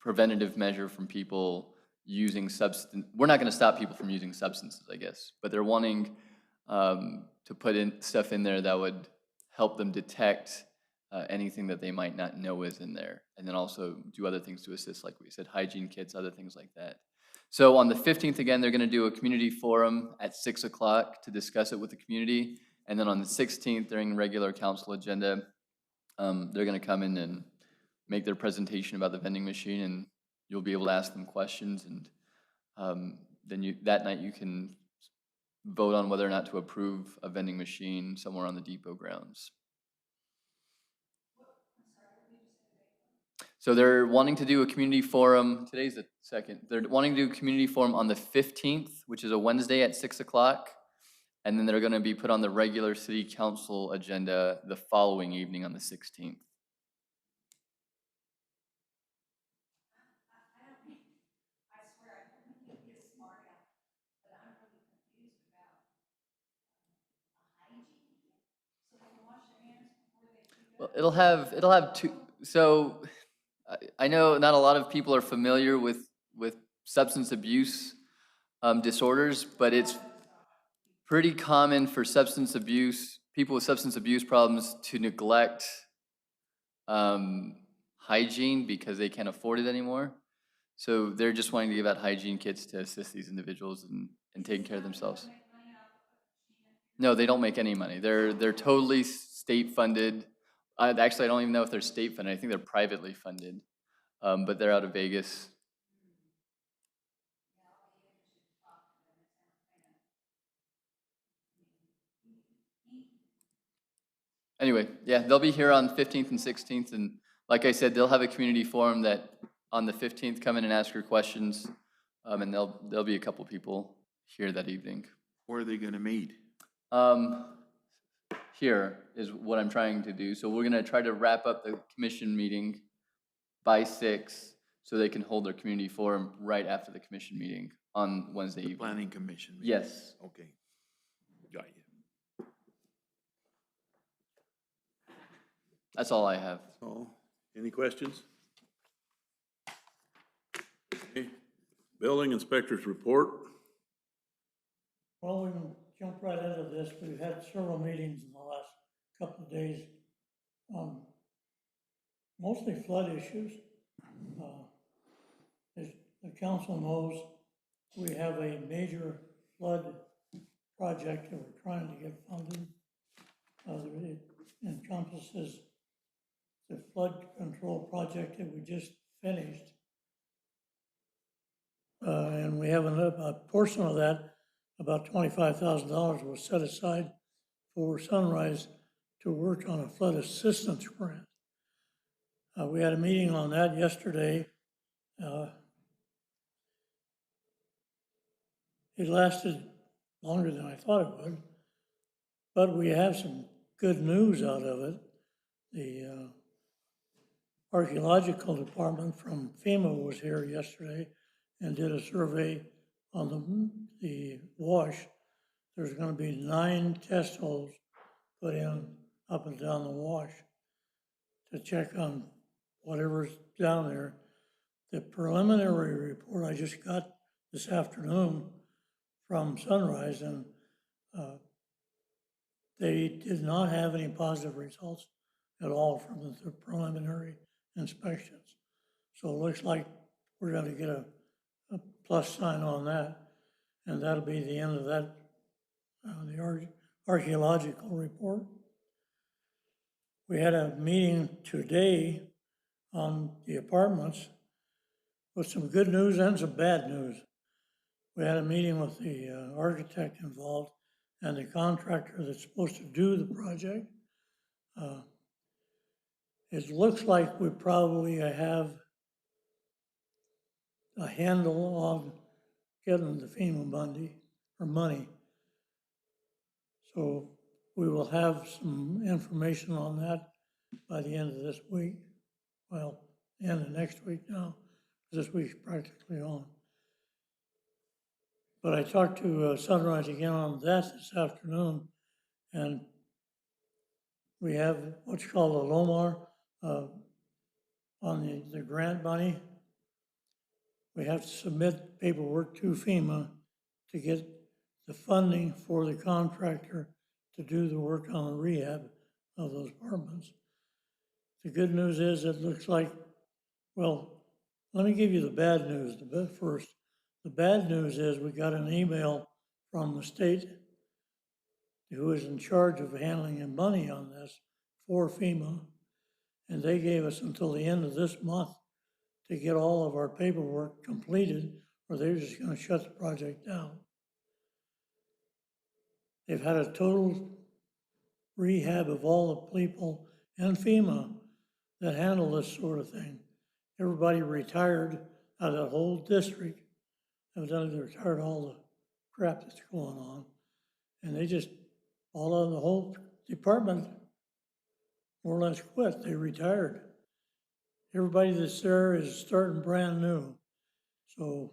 preventative measure from people using substance. We're not going to stop people from using substances, I guess, but they're wanting to put in stuff in there that would help them detect anything that they might not know is in there, and then also do other things to assist, like we said, hygiene kits, other things like that. So on the 15th, again, they're going to do a community forum at 6 o'clock to discuss it with the community, and then on the 16th, during regular council agenda, they're going to come in and make their presentation about the vending machine, and you'll be able to ask them questions, and then that night you can vote on whether or not to approve a vending machine somewhere on the depot grounds. So they're wanting to do a community forum, today's the 2nd, they're wanting to do a community forum on the 15th, which is a Wednesday at 6 o'clock, and then they're going to be put on the regular city council agenda the following evening on the 16th. Well, it'll have two, so I know not a lot of people are familiar with substance abuse disorders, but it's pretty common for people with substance abuse problems to neglect hygiene because they can't afford it anymore. So they're just wanting to give out hygiene kits to assist these individuals in taking care of themselves. No, they don't make any money. They're totally state funded. Actually, I don't even know if they're state funded. I think they're privately funded, but they're out of Vegas. Anyway, yeah, they'll be here on 15th and 16th, and like I said, they'll have a community forum that on the 15th, come in and ask your questions, and there'll be a couple people here that evening. Where are they gonna meet? Here is what I'm trying to do. So we're gonna try to wrap up the commission meeting by 6 so they can hold their community forum right after the commission meeting on Wednesday evening. Planning Commission meeting? Yes. Okay, got you. That's all I have. Oh, any questions? Okay. Building inspector's report. Well, we can jump right into this. We've had several meetings in the last couple of days on mostly flood issues. As the council knows, we have a major flood project that we're trying to get funded. It encompasses the flood control project that we just finished. And we have a portion of that, about $25,000 was set aside for Sunrise to work on a flood assistance grant. We had a meeting on that yesterday. It lasted longer than I thought it would, but we have some good news out of it. archaeological department from FEMA was here yesterday and did a survey on the wash. There's gonna be 9 test holes put in up and down the wash to check on whatever's down there. The preliminary report I just got this afternoon from Sunrise, and they did not have any positive results at all from the preliminary inspections. So it looks like we're gonna get a plus sign on that, and that'll be the end of that, the archaeological report. We had a meeting today on the apartments with some good news and some bad news. We had a meeting with the architect involved and the contractor that's supposed to do the project. It looks like we probably have a handle on getting the FEMA money. So we will have some information on that by the end of this week. Well, end of next week now, this week's practically on. But I talked to Sunrise again on that this afternoon, and we have what's called a LOMAR on the grant money. We have to submit paperwork to FEMA to get the funding for the contractor to do the work on the rehab of those apartments. The good news is it looks like, well, let me give you the bad news first. The bad news is we got an email from the state who is in charge of handling the money on this for FEMA, and they gave us until the end of this month to get all of our paperwork completed, or they're just gonna shut the project down. They've had a total rehab of all the people in FEMA that handle this sort of thing. Everybody retired out of the whole district. Evidently, they retired all the crap that's going on. And they just, all of the whole department more or less quit. They retired. Everybody that's there is starting brand new. So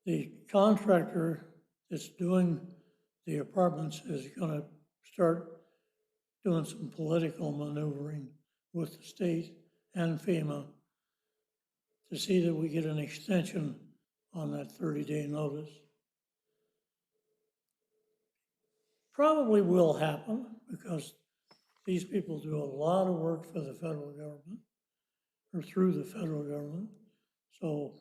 the contractor that's doing the apartments is gonna start doing some political maneuvering with the state and FEMA to see that we get an extension on that 30-day notice. Probably will happen because these people do a lot of work for the federal government or through the federal government. So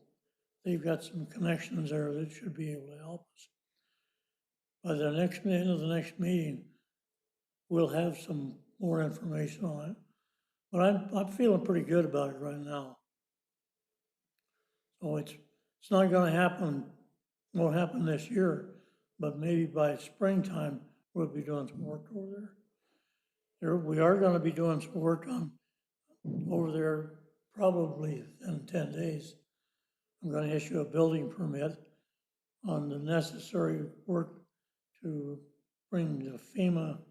they've got some connections there that should be able to help us. By the end of the next meeting, we'll have some more information on it. But I'm feeling pretty good about it right now. So it's not gonna happen, won't happen this year, but maybe by springtime, we'll be doing some work over there. We are gonna be doing some work over there probably in 10 days. I'm gonna issue a building permit on the necessary work to bring the FEMA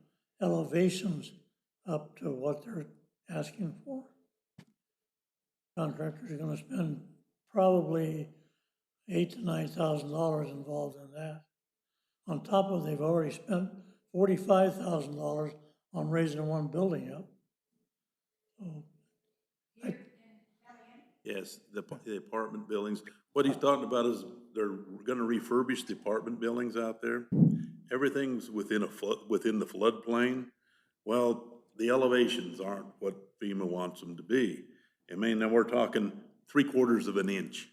elevations up to what they're asking for. Contractors are gonna spend probably $8,000 to $9,000 involved in that. On top of, they've already spent $45,000 on raising one building up. So, Yes, the apartment buildings. What he's talking about is they're gonna refurbish the apartment buildings out there. Everything's within the floodplain. Well, the elevations aren't what FEMA wants them to be. I mean, now we're talking 3/4 of an inch.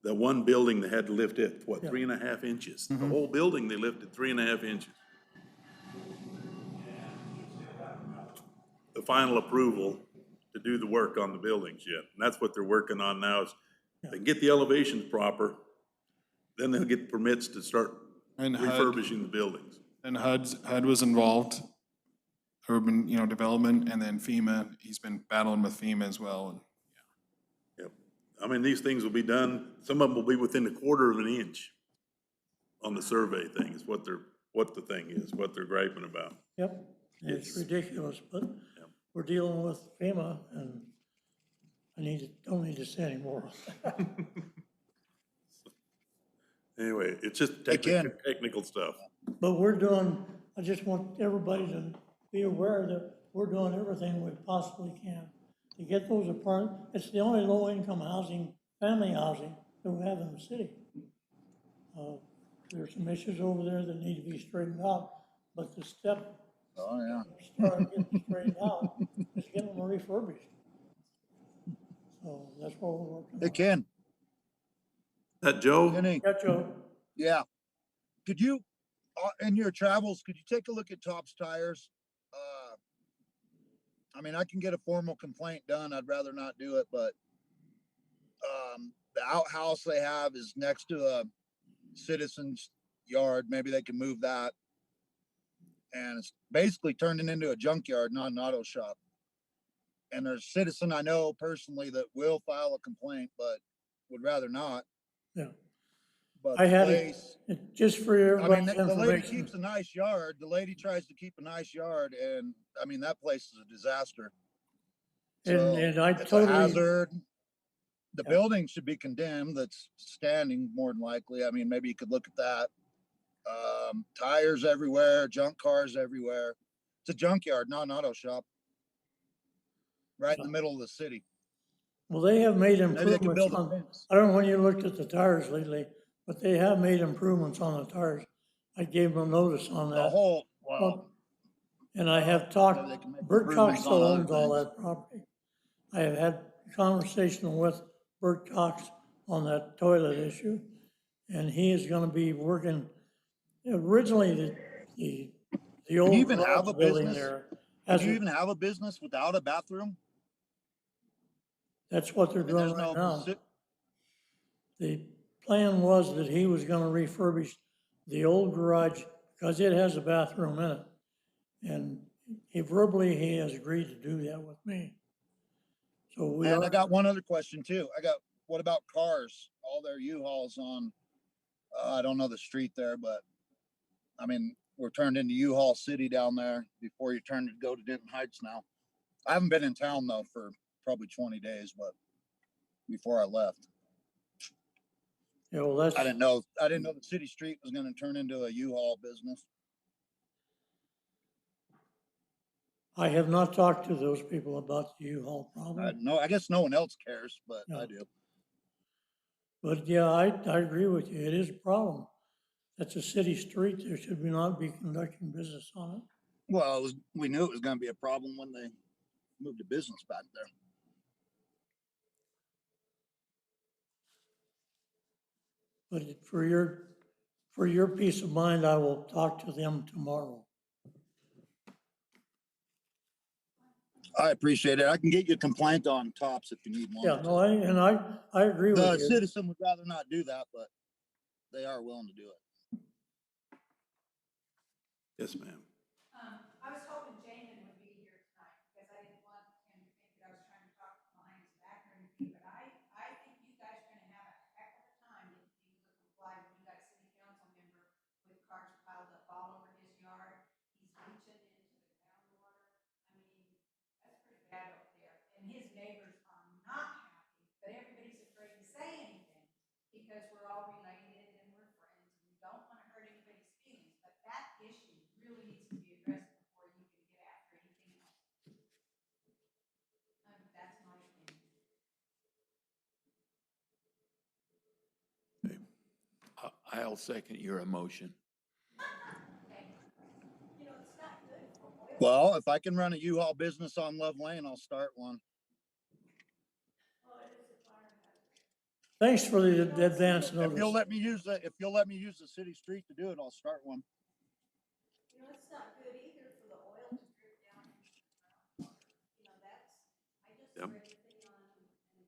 The one building they had to lift it, what, 3.5 inches? The whole building, they lifted 3.5 inches. The final approval to do the work on the buildings yet. And that's what they're working on now is they get the elevations proper, then they'll get permits to start And refurbishing the buildings. And HUD was involved, urban, development, and then FEMA, he's been battling with FEMA as well. Yep. I mean, these things will be done, some of them will be within 1/4 of an inch on the survey thing is what the thing is, what they're griping about. yep, it's ridiculous, but we're dealing with FEMA, and don't need to say any more. Anyway, it's just Ken. technical stuff. But I just want everybody to be aware that we're doing everything we possibly can to get those it's the only low-income housing, family housing that we have in the city. There's some issues over there that need to be straightened out, but the step, Oh, yeah. start getting straightened out is getting them refurbished. So that's what we're working Hey, on. Ken, That Joe? Kenny, Yeah, Joe, yeah. Could you, in your travels, could you take a look at Tops Tires? I mean, I can get a formal complaint done. I'd rather not do it, but the outhouse they have is next to a citizen's yard. Maybe they can move that. And it's basically turning into a junkyard, not an auto shop. And there's a citizen I know personally that will file a complaint, but would rather not. yeah. But I the had place, just for I mean, everybody's the lady information. keeps a nice yard. The lady tries to keep a nice yard, and I mean, that place is a disaster. So And I it's a totally, hazard. The Yeah. building should be condemned. That's standing more than likely. I mean, maybe you could look at that. Tires everywhere, junk cars everywhere. It's a junkyard, not an auto shop. Right in the middle of the city. well, they have made Maybe they could improvements build a on, fence. I don't know when you looked at the tires lately, but they have made improvements on the tires. I gave them a notice on The that. whole, well, Well, and I have talked, maybe they can make Bert Cox improvements still on other owns all things. that property. I have had conversation with Bert Cox on that toilet issue, and he is gonna be working, originally, the old even have garage a building business? there. Do has you a- even have a business without a bathroom? That's what they're I mean, doing there's right no, now. The plan was that he was gonna refurbish the old garage, because it has a bathroom in it. And he has agreed to do that with me. So we and are, I got one other question too. What about cars? All their U-Hauls on, I don't know the street there, but I mean, we're turned into U-Haul City down there before you turn to go to Denton Heights now. I haven't been in town though for probably 20 days, but before I left, that's, I didn't know the city street was gonna turn into a U-Haul business. I have not talked to those people about the U-Haul problem. No, I guess no one else cares, but Yeah. I do. But yeah, I agree with you. It is a problem. That's a city street. There should not be conducting business on it. Well, we knew it was gonna be a problem when they moved the business back there. But for your peace of mind, I will talk to them tomorrow. I appreciate it. I can get you a complaint on Tops if you need one. Yeah, no, I agree The with you. citizen would rather not do that, but they are willing to do it. Yes, ma'am. I was hoping Jamin would be here tonight, because I didn't want him to think that I was trying to talk behind his back or anything, but I think you guys are gonna have a heck of a time getting people to comply when you got a city council member with cars piled up all over his yard. He's reaching into the groundwater. I mean, that's pretty bad up there, and his neighbors are not happy, but everybody's afraid to say anything, because we're all related and we're friends, and we don't wanna hurt anybody's feelings, but that issue really needs to be addressed before you can get after anything else. That's my opinion. I'll second your emotion. You know, it's not good for oil. Well, if I can run a U-Haul business on Love Lane, I'll start one. Oh, it is a fire hazard. Thanks for the advance If you'll notice. let me use the city street to do it, I'll start one. You know, it's not good either for the oil to drip down into the ground. You know, I just Yep. read the thing on and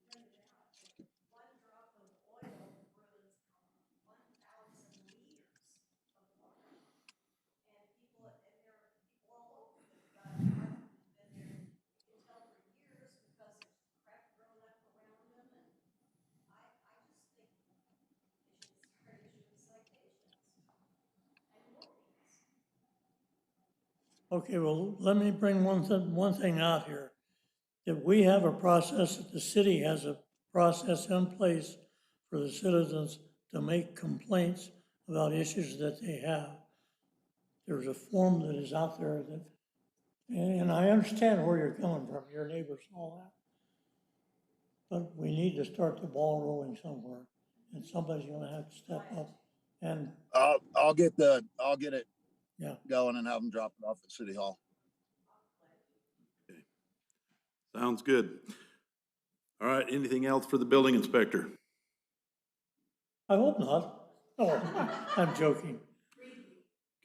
printed it out. One drop of oil ruins 1,000 liters of water. And there are people all over that got apartment and been there, you can tell for years because there's crap grown up around them. And I just think they should start issuing citations and warnings. Okay, well, let me bring one thing out here. That we have a process, that the city has a process in place for the citizens to make complaints about issues that they have. There's a form that is out there that, and I understand where you're coming from, your neighbors and all that. But we need to start the ball rolling somewhere, and somebody's gonna have to step up. And, I'll get it yeah, going and have them drop it off at City Hall. Sounds good. All right, anything else for the building inspector? I hope not. Oh, I'm joking.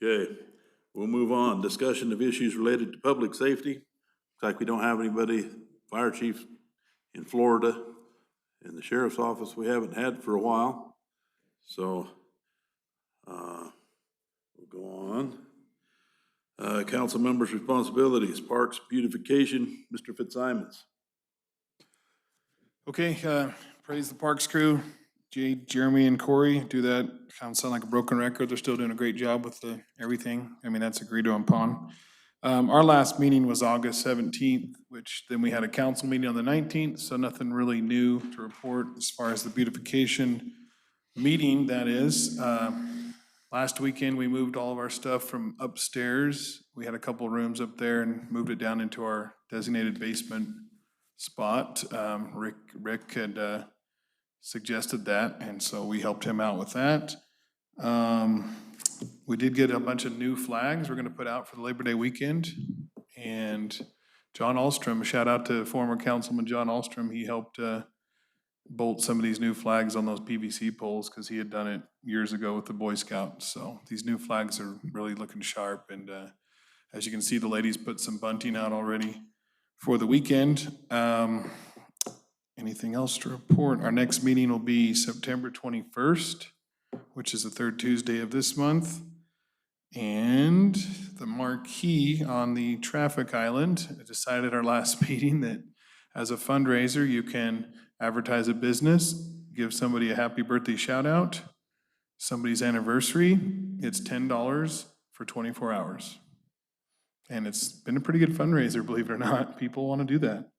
Okay, we'll move on. Discussion of issues related to public safety. Looks like we don't have anybody, fire chief in Florida. In the sheriff's office, we haven't had for a while. So, we'll go on. Council members' responsibilities, parks, beautification, Mr. Fitzsimons. Okay, praise the Parks crew. Jade, Jeremy, and Corey do that. Kind of sound like a broken record. They're still doing a great job with everything. I mean, that's agreed upon. Our last meeting was August 17th, which then we had a council meeting on the 19th, so nothing really new to report as far as the beautification meeting, that is. Last weekend, we moved all of our stuff from upstairs. We had a couple rooms up there and moved it down into our designated basement spot. Rick had suggested that, and so we helped him out with that. We did get a bunch of new flags we're gonna put out for the Labor Day weekend. And John Alstrom, a shout out to former Councilman John Alstrom, he helped bolt some of these new flags on those PVC poles because he had done it years ago with the Boy Scouts. So these new flags are really looking sharp, and as you can see, the ladies put some bunting out already for the weekend. Anything else to report? Our next meeting will be September 21st, which is the third Tuesday of this month. And the marquee on the traffic island decided our last meeting that as a fundraiser, you can advertise a business, give somebody a happy birthday shout out, somebody's anniversary, it's $10 for 24 hours. And it's been a pretty good fundraiser, believe it or not. People want to do that.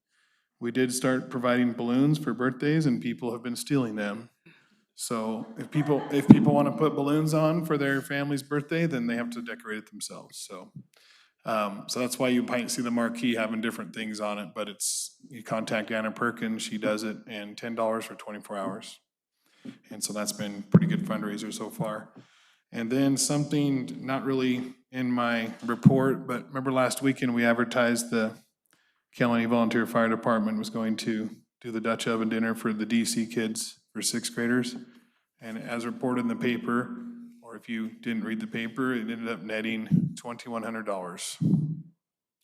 We did start providing balloons for birthdays, and people have been stealing them. So if people want to put balloons on for their family's birthday, then they have to decorate it themselves. So that's why you might see the marquee having different things on it, but you contact Anna Perkins, she does it, and $10 for 24 hours. And so that's been a pretty good fundraiser so far. And then something not really in my report, but remember last weekend we advertised the Kelly Volunteer Fire Department was going to do the Dutch oven dinner for the DC kids for sixth graders. And as reported in the paper, or if you didn't read the paper, it ended up netting $2,100.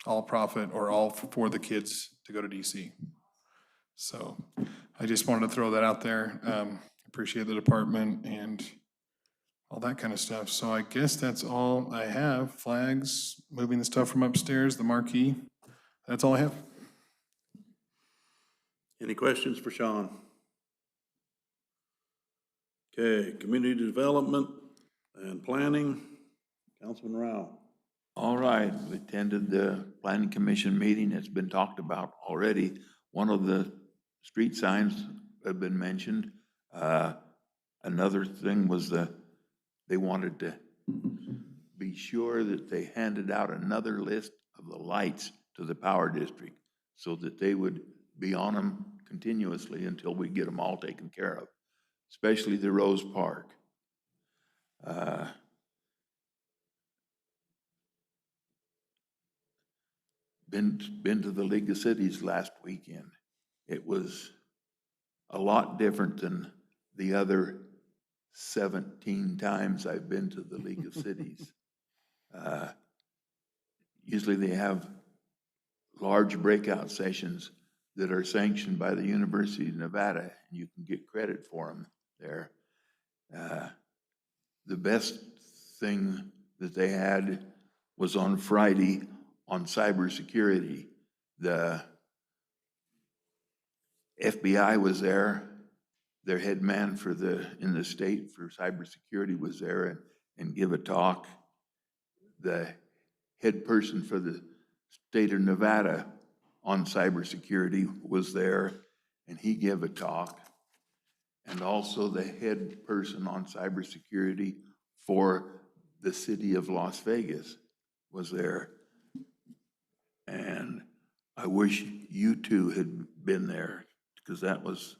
All profit or all for the kids to go to DC. So I just wanted to throw that out there. Appreciate the department and all that kind of stuff. So I guess that's all I have. Flags, moving the stuff from upstairs, the marquee. That's all I have. Any questions for Sean? Okay, community development and planning, Councilman Rao. All right, we attended the planning commission meeting. It's been talked about already. One of the street signs have been mentioned. Another thing was they wanted to be sure that they handed out another list of the lights to the power district so that they would be on them continuously until we get them all taken care of, especially the Rose Park. Been to the League of Cities last weekend. It was a lot different than the other 17 times I've been to the League of Cities. Usually they have large breakout sessions that are sanctioned by the University of Nevada, and you can get credit for them there. The best thing that they had was on Friday on cybersecurity. The FBI was there. Their head man in the state for cybersecurity was there and give a talk. The head person for the state of Nevada on cybersecurity was there, and he gave a talk. And also the head person on cybersecurity for the city of Las Vegas was there. And I wish you two had been there, because that was,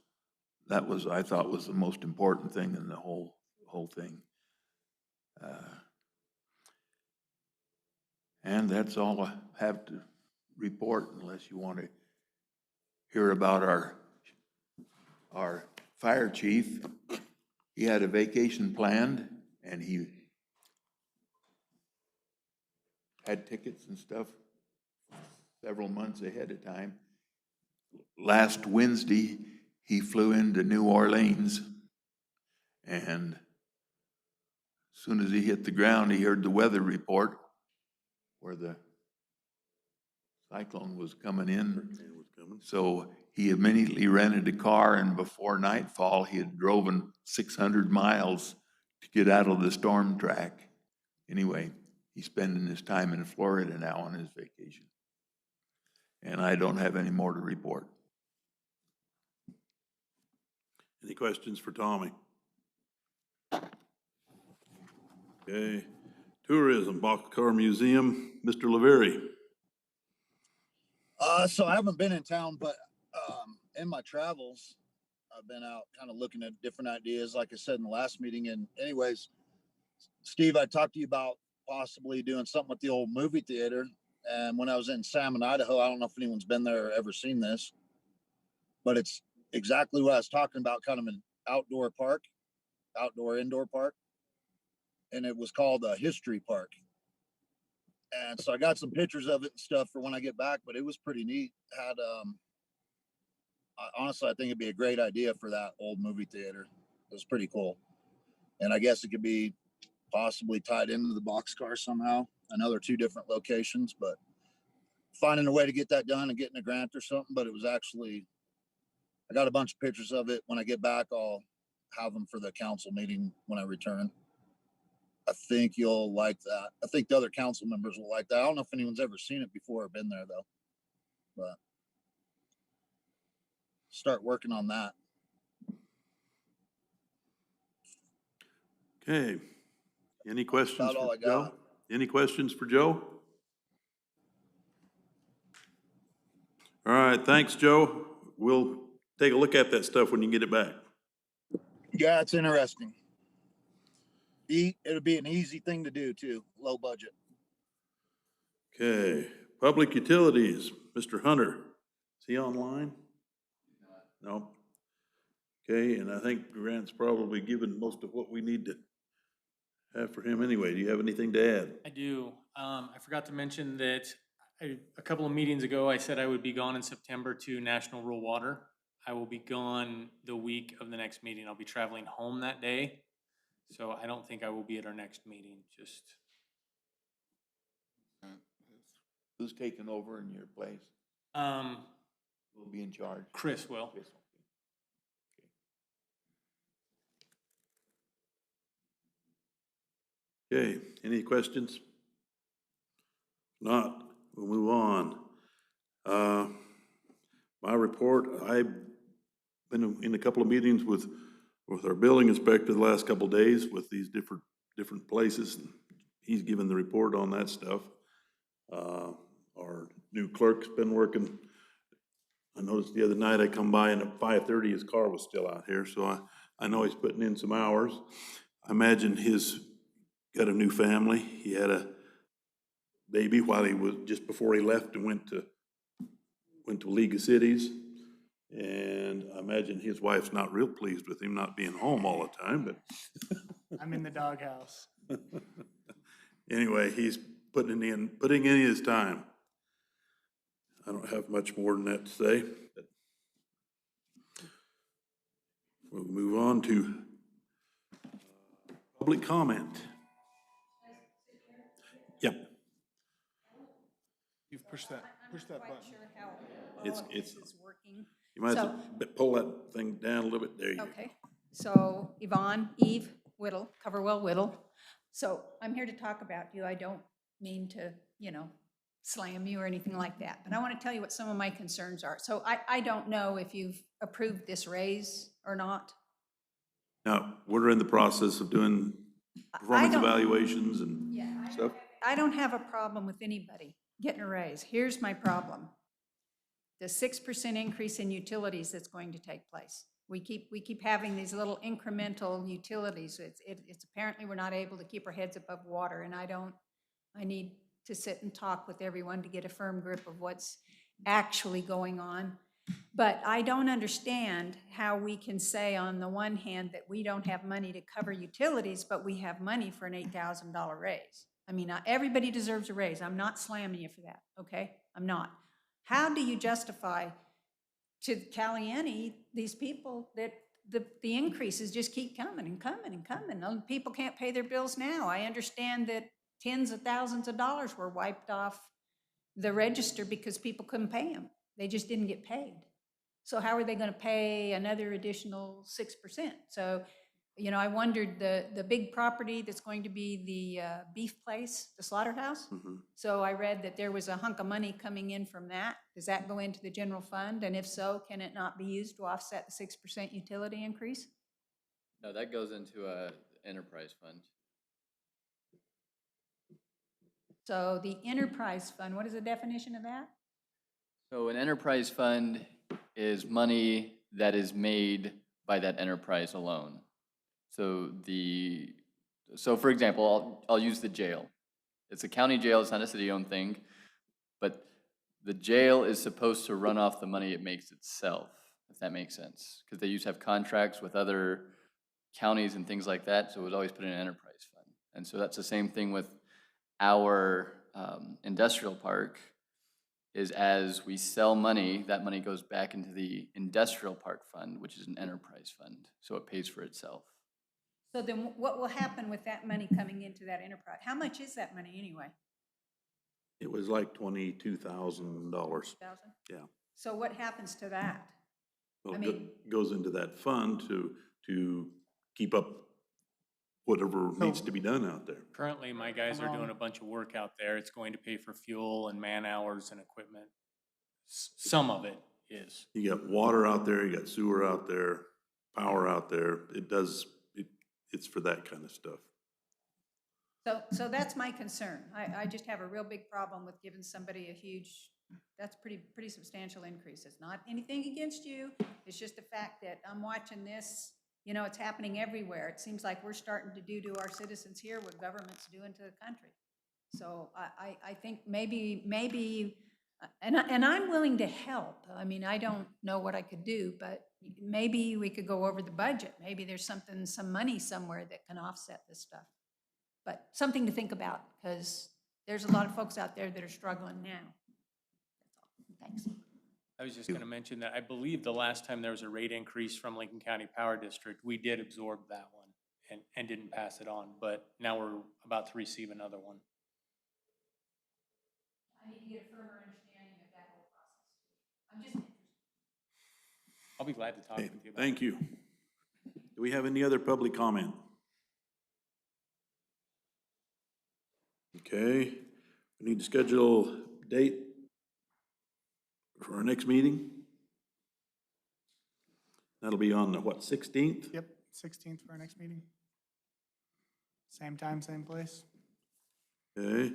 I thought, was the most important thing in the whole thing. And that's all I have to report, unless you want to hear about our fire chief. He had a vacation planned, and he had tickets and stuff several months ahead of time. Last Wednesday, he flew into New Orleans, and as soon as he hit the ground, he heard the weather report where the cyclone was coming in. So he immediately rented a car, and before nightfall, he had driven 600 miles to get out of the storm track. Anyway, he's spending his time in Florida now on his vacation. And I don't have any more to report. Any questions for Tommy? Okay, tourism, Boxcar Museum, Mr. Laveri. So I haven't been in town, but, in my travels, I've been out kind of looking at different ideas, like I said in the last meeting. And anyways, Steve, I talked to you about possibly doing something with the old movie theater. And when I was in Salmon, Idaho, I don't know if anyone's been there or ever seen this, but it's exactly what I was talking about, kind of an outdoor indoor park. And it was called a history park. And so I got some pictures of it and stuff for when I get back, but it was pretty neat. Honestly, I think it'd be a great idea for that old movie theater. It was pretty cool. And I guess it could be possibly tied into the Boxcar somehow. I know they're two different locations, but finding a way to get that done and getting a grant or something. But it was actually, I got a bunch of pictures of it. When I get back, I'll have them for the council meeting when I return. I think you'll like that. I think the other council members will like that. I don't know if anyone's ever seen it before or been there though, but start working on that. Okay, any questions About all for I Joe? got. Any questions for Joe? All right, thanks, Joe. We'll take a look at that stuff when you get it back. Yeah, it's interesting. It'll be an easy thing to do too, low budget. Okay, public utilities, Mr. Hunter, is he online? No. Okay, and I think Grant's probably given most of what we need to have for him anyway. Do you have anything to add? I do. I forgot to mention that a couple of meetings ago, I said I would be gone in September to National Rural Water. I will be gone the week of the next meeting. I'll be traveling home that day. So I don't think I will be at our next meeting, just. Who's taking over in your place? Who'll be in charge? Chris will. Chris. Okay, any questions? Not, we'll move on. My report, I've been in a couple of meetings with our building inspector the last couple of days with these different places. He's given the report on that stuff. Our new clerk's been working. I noticed the other night I come by and at 5:30 his car was still out here, so I know he's putting in some hours. I imagine he's got a new family. He had a baby while he was, just before he left and went to League of Cities. And I imagine his wife's not real pleased with him not being home all the time, but. I'm in the doghouse. Anyway, he's putting in his time. I don't have much more than that to say. But we'll move on to public comment. Yep. You've pushed that button. Sure how It's- all of this it's- is working. You might as well pull that thing down a little bit. There you go. Okay, so Eve Whittle, Coverwell Whittle. So I'm here to talk about you. I don't mean to, slam you or anything like that, but I want to tell you what some of my concerns are. So I don't know if you've approved this raise or not. Now, we're in the process of doing performance don't- evaluations and Yeah. stuff. I don't have a problem with anybody getting a raise. Here's my problem. The 6% increase in utilities that's going to take place. We keep having these little incremental utilities. It's apparently we're not able to keep our heads above water, and I need to sit and talk with everyone to get a firm grip of what's actually going on. But I don't understand how we can say on the one hand that we don't have money to cover utilities, but we have money for an $8,000 raise. I mean, everybody deserves a raise. I'm not slamming you for that, okay? I'm not. How do you justify to Caliente, these people, that the increases just keep coming and coming and coming? People can't pay their bills now. I understand that tens of thousands of dollars were wiped off the register because people couldn't pay them. They just didn't get paid. So how are they going to pay another additional 6%? So, I wondered the big property that's going to be the beef place, the slaughterhouse. So I read that there was a hunk of money coming in from that. Does that go into the general fund? And if so, can it not be used to offset the 6% utility increase? No, that goes into a enterprise fund. So the enterprise fund, what is the definition of that? So an enterprise fund is money that is made by that enterprise alone. So for example, I'll use the jail. It's a county jail, it's not a city-owned thing, but the jail is supposed to run off the money it makes itself, if that makes sense. Because they used to have contracts with other counties and things like that, so it was always put in an enterprise fund. And so that's the same thing with our industrial park, is as we sell money, that money goes back into the industrial park fund, which is an enterprise fund, so it pays for itself. So then what will happen with that money coming into that enterprise? How much is that money anyway? It was like $22,000. 1,000? Yeah. So what happens to that? Well, I it mean- goes into that fund to keep up whatever needs to be done out there. Currently, my guys are doing a bunch of work out there. It's going to pay for fuel and man hours and equipment. Some of it is. You got water out there, you got sewer out there, power out there. It's for that kind of stuff. So that's my concern. I just have a real big problem with giving somebody a huge, that's pretty substantial increase. It's not anything against you. It's just the fact that I'm watching this, it's happening everywhere. It seems like we're starting to do to our citizens here what government's doing to the country. So I think maybe, and I'm willing to help. I mean, I don't know what I could do, but maybe we could go over the budget. Maybe there's some money somewhere that can offset this stuff. But something to think about, because there's a lot of folks out there that are struggling now. Thanks. I was just going to mention that I believe the last time there was a rate increase from Lincoln County Power District, we did absorb that one and didn't pass it on, but now we're about to receive another one. I need to get a firmer understanding of that whole process. I'm just interested. I'll be glad to talk Okay, with you about it. thank you. Do we have any other public comment? Okay, we need to schedule a date for our next meeting. That'll be on the, what, 16th? Yep, 16th for our next meeting. Same time, same place. Okay,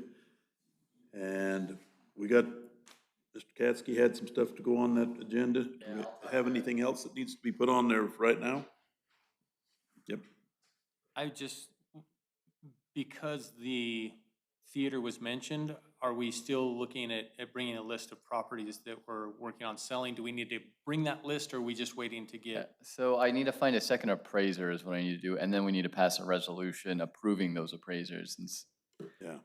and we got, Mr. Katsky had some stuff to go on that agenda. Do we have anything else that needs to be put on there right now? Yep. Because the theater was mentioned, are we still looking at bringing a list of properties that we're working on selling? Do we need to bring that list, or are we just waiting to get? So I need to find a second appraiser is what I need to do, and then we need to pass a resolution approving those appraisers. Yeah.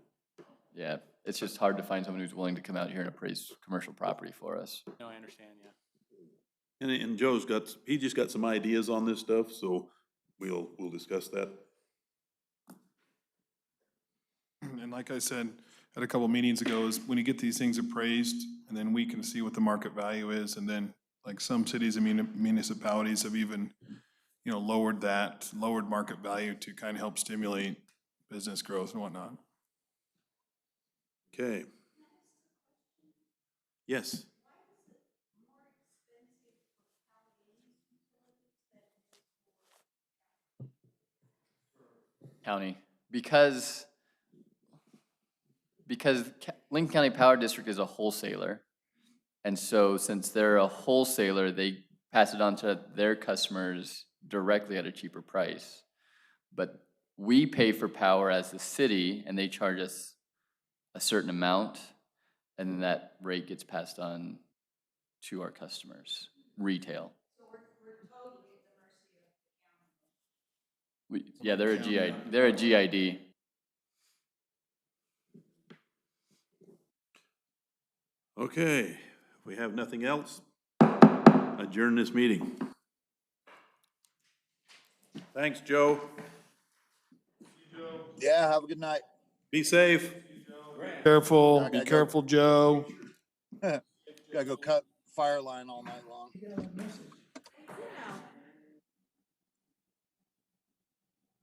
Yeah, it's just hard to find someone who's willing to come out here and appraise commercial property for us. No, I understand, yeah. And Joe's he just got some ideas on this stuff, so we'll discuss that. And like I said, at a couple meetings ago, is when you get these things appraised, and then we can see what the market value is, and then, like, some cities and municipalities have even, lowered market value to kind of help stimulate business growth and whatnot. Okay. Yes. County, because Lincoln County Power District is a wholesaler. And so since they're a wholesaler, they pass it on to their customers directly at a cheaper price. But we pay for power as the city, and they charge us a certain amount, and then that rate gets passed on to our customers, retail. Yeah, they're a GID. Okay, if we have nothing else, adjourn this meeting. Thanks, Joe. Yeah, have a good night. Be safe. Careful, I be gotta go. careful, Joe. Gotta go cut fire line all night long.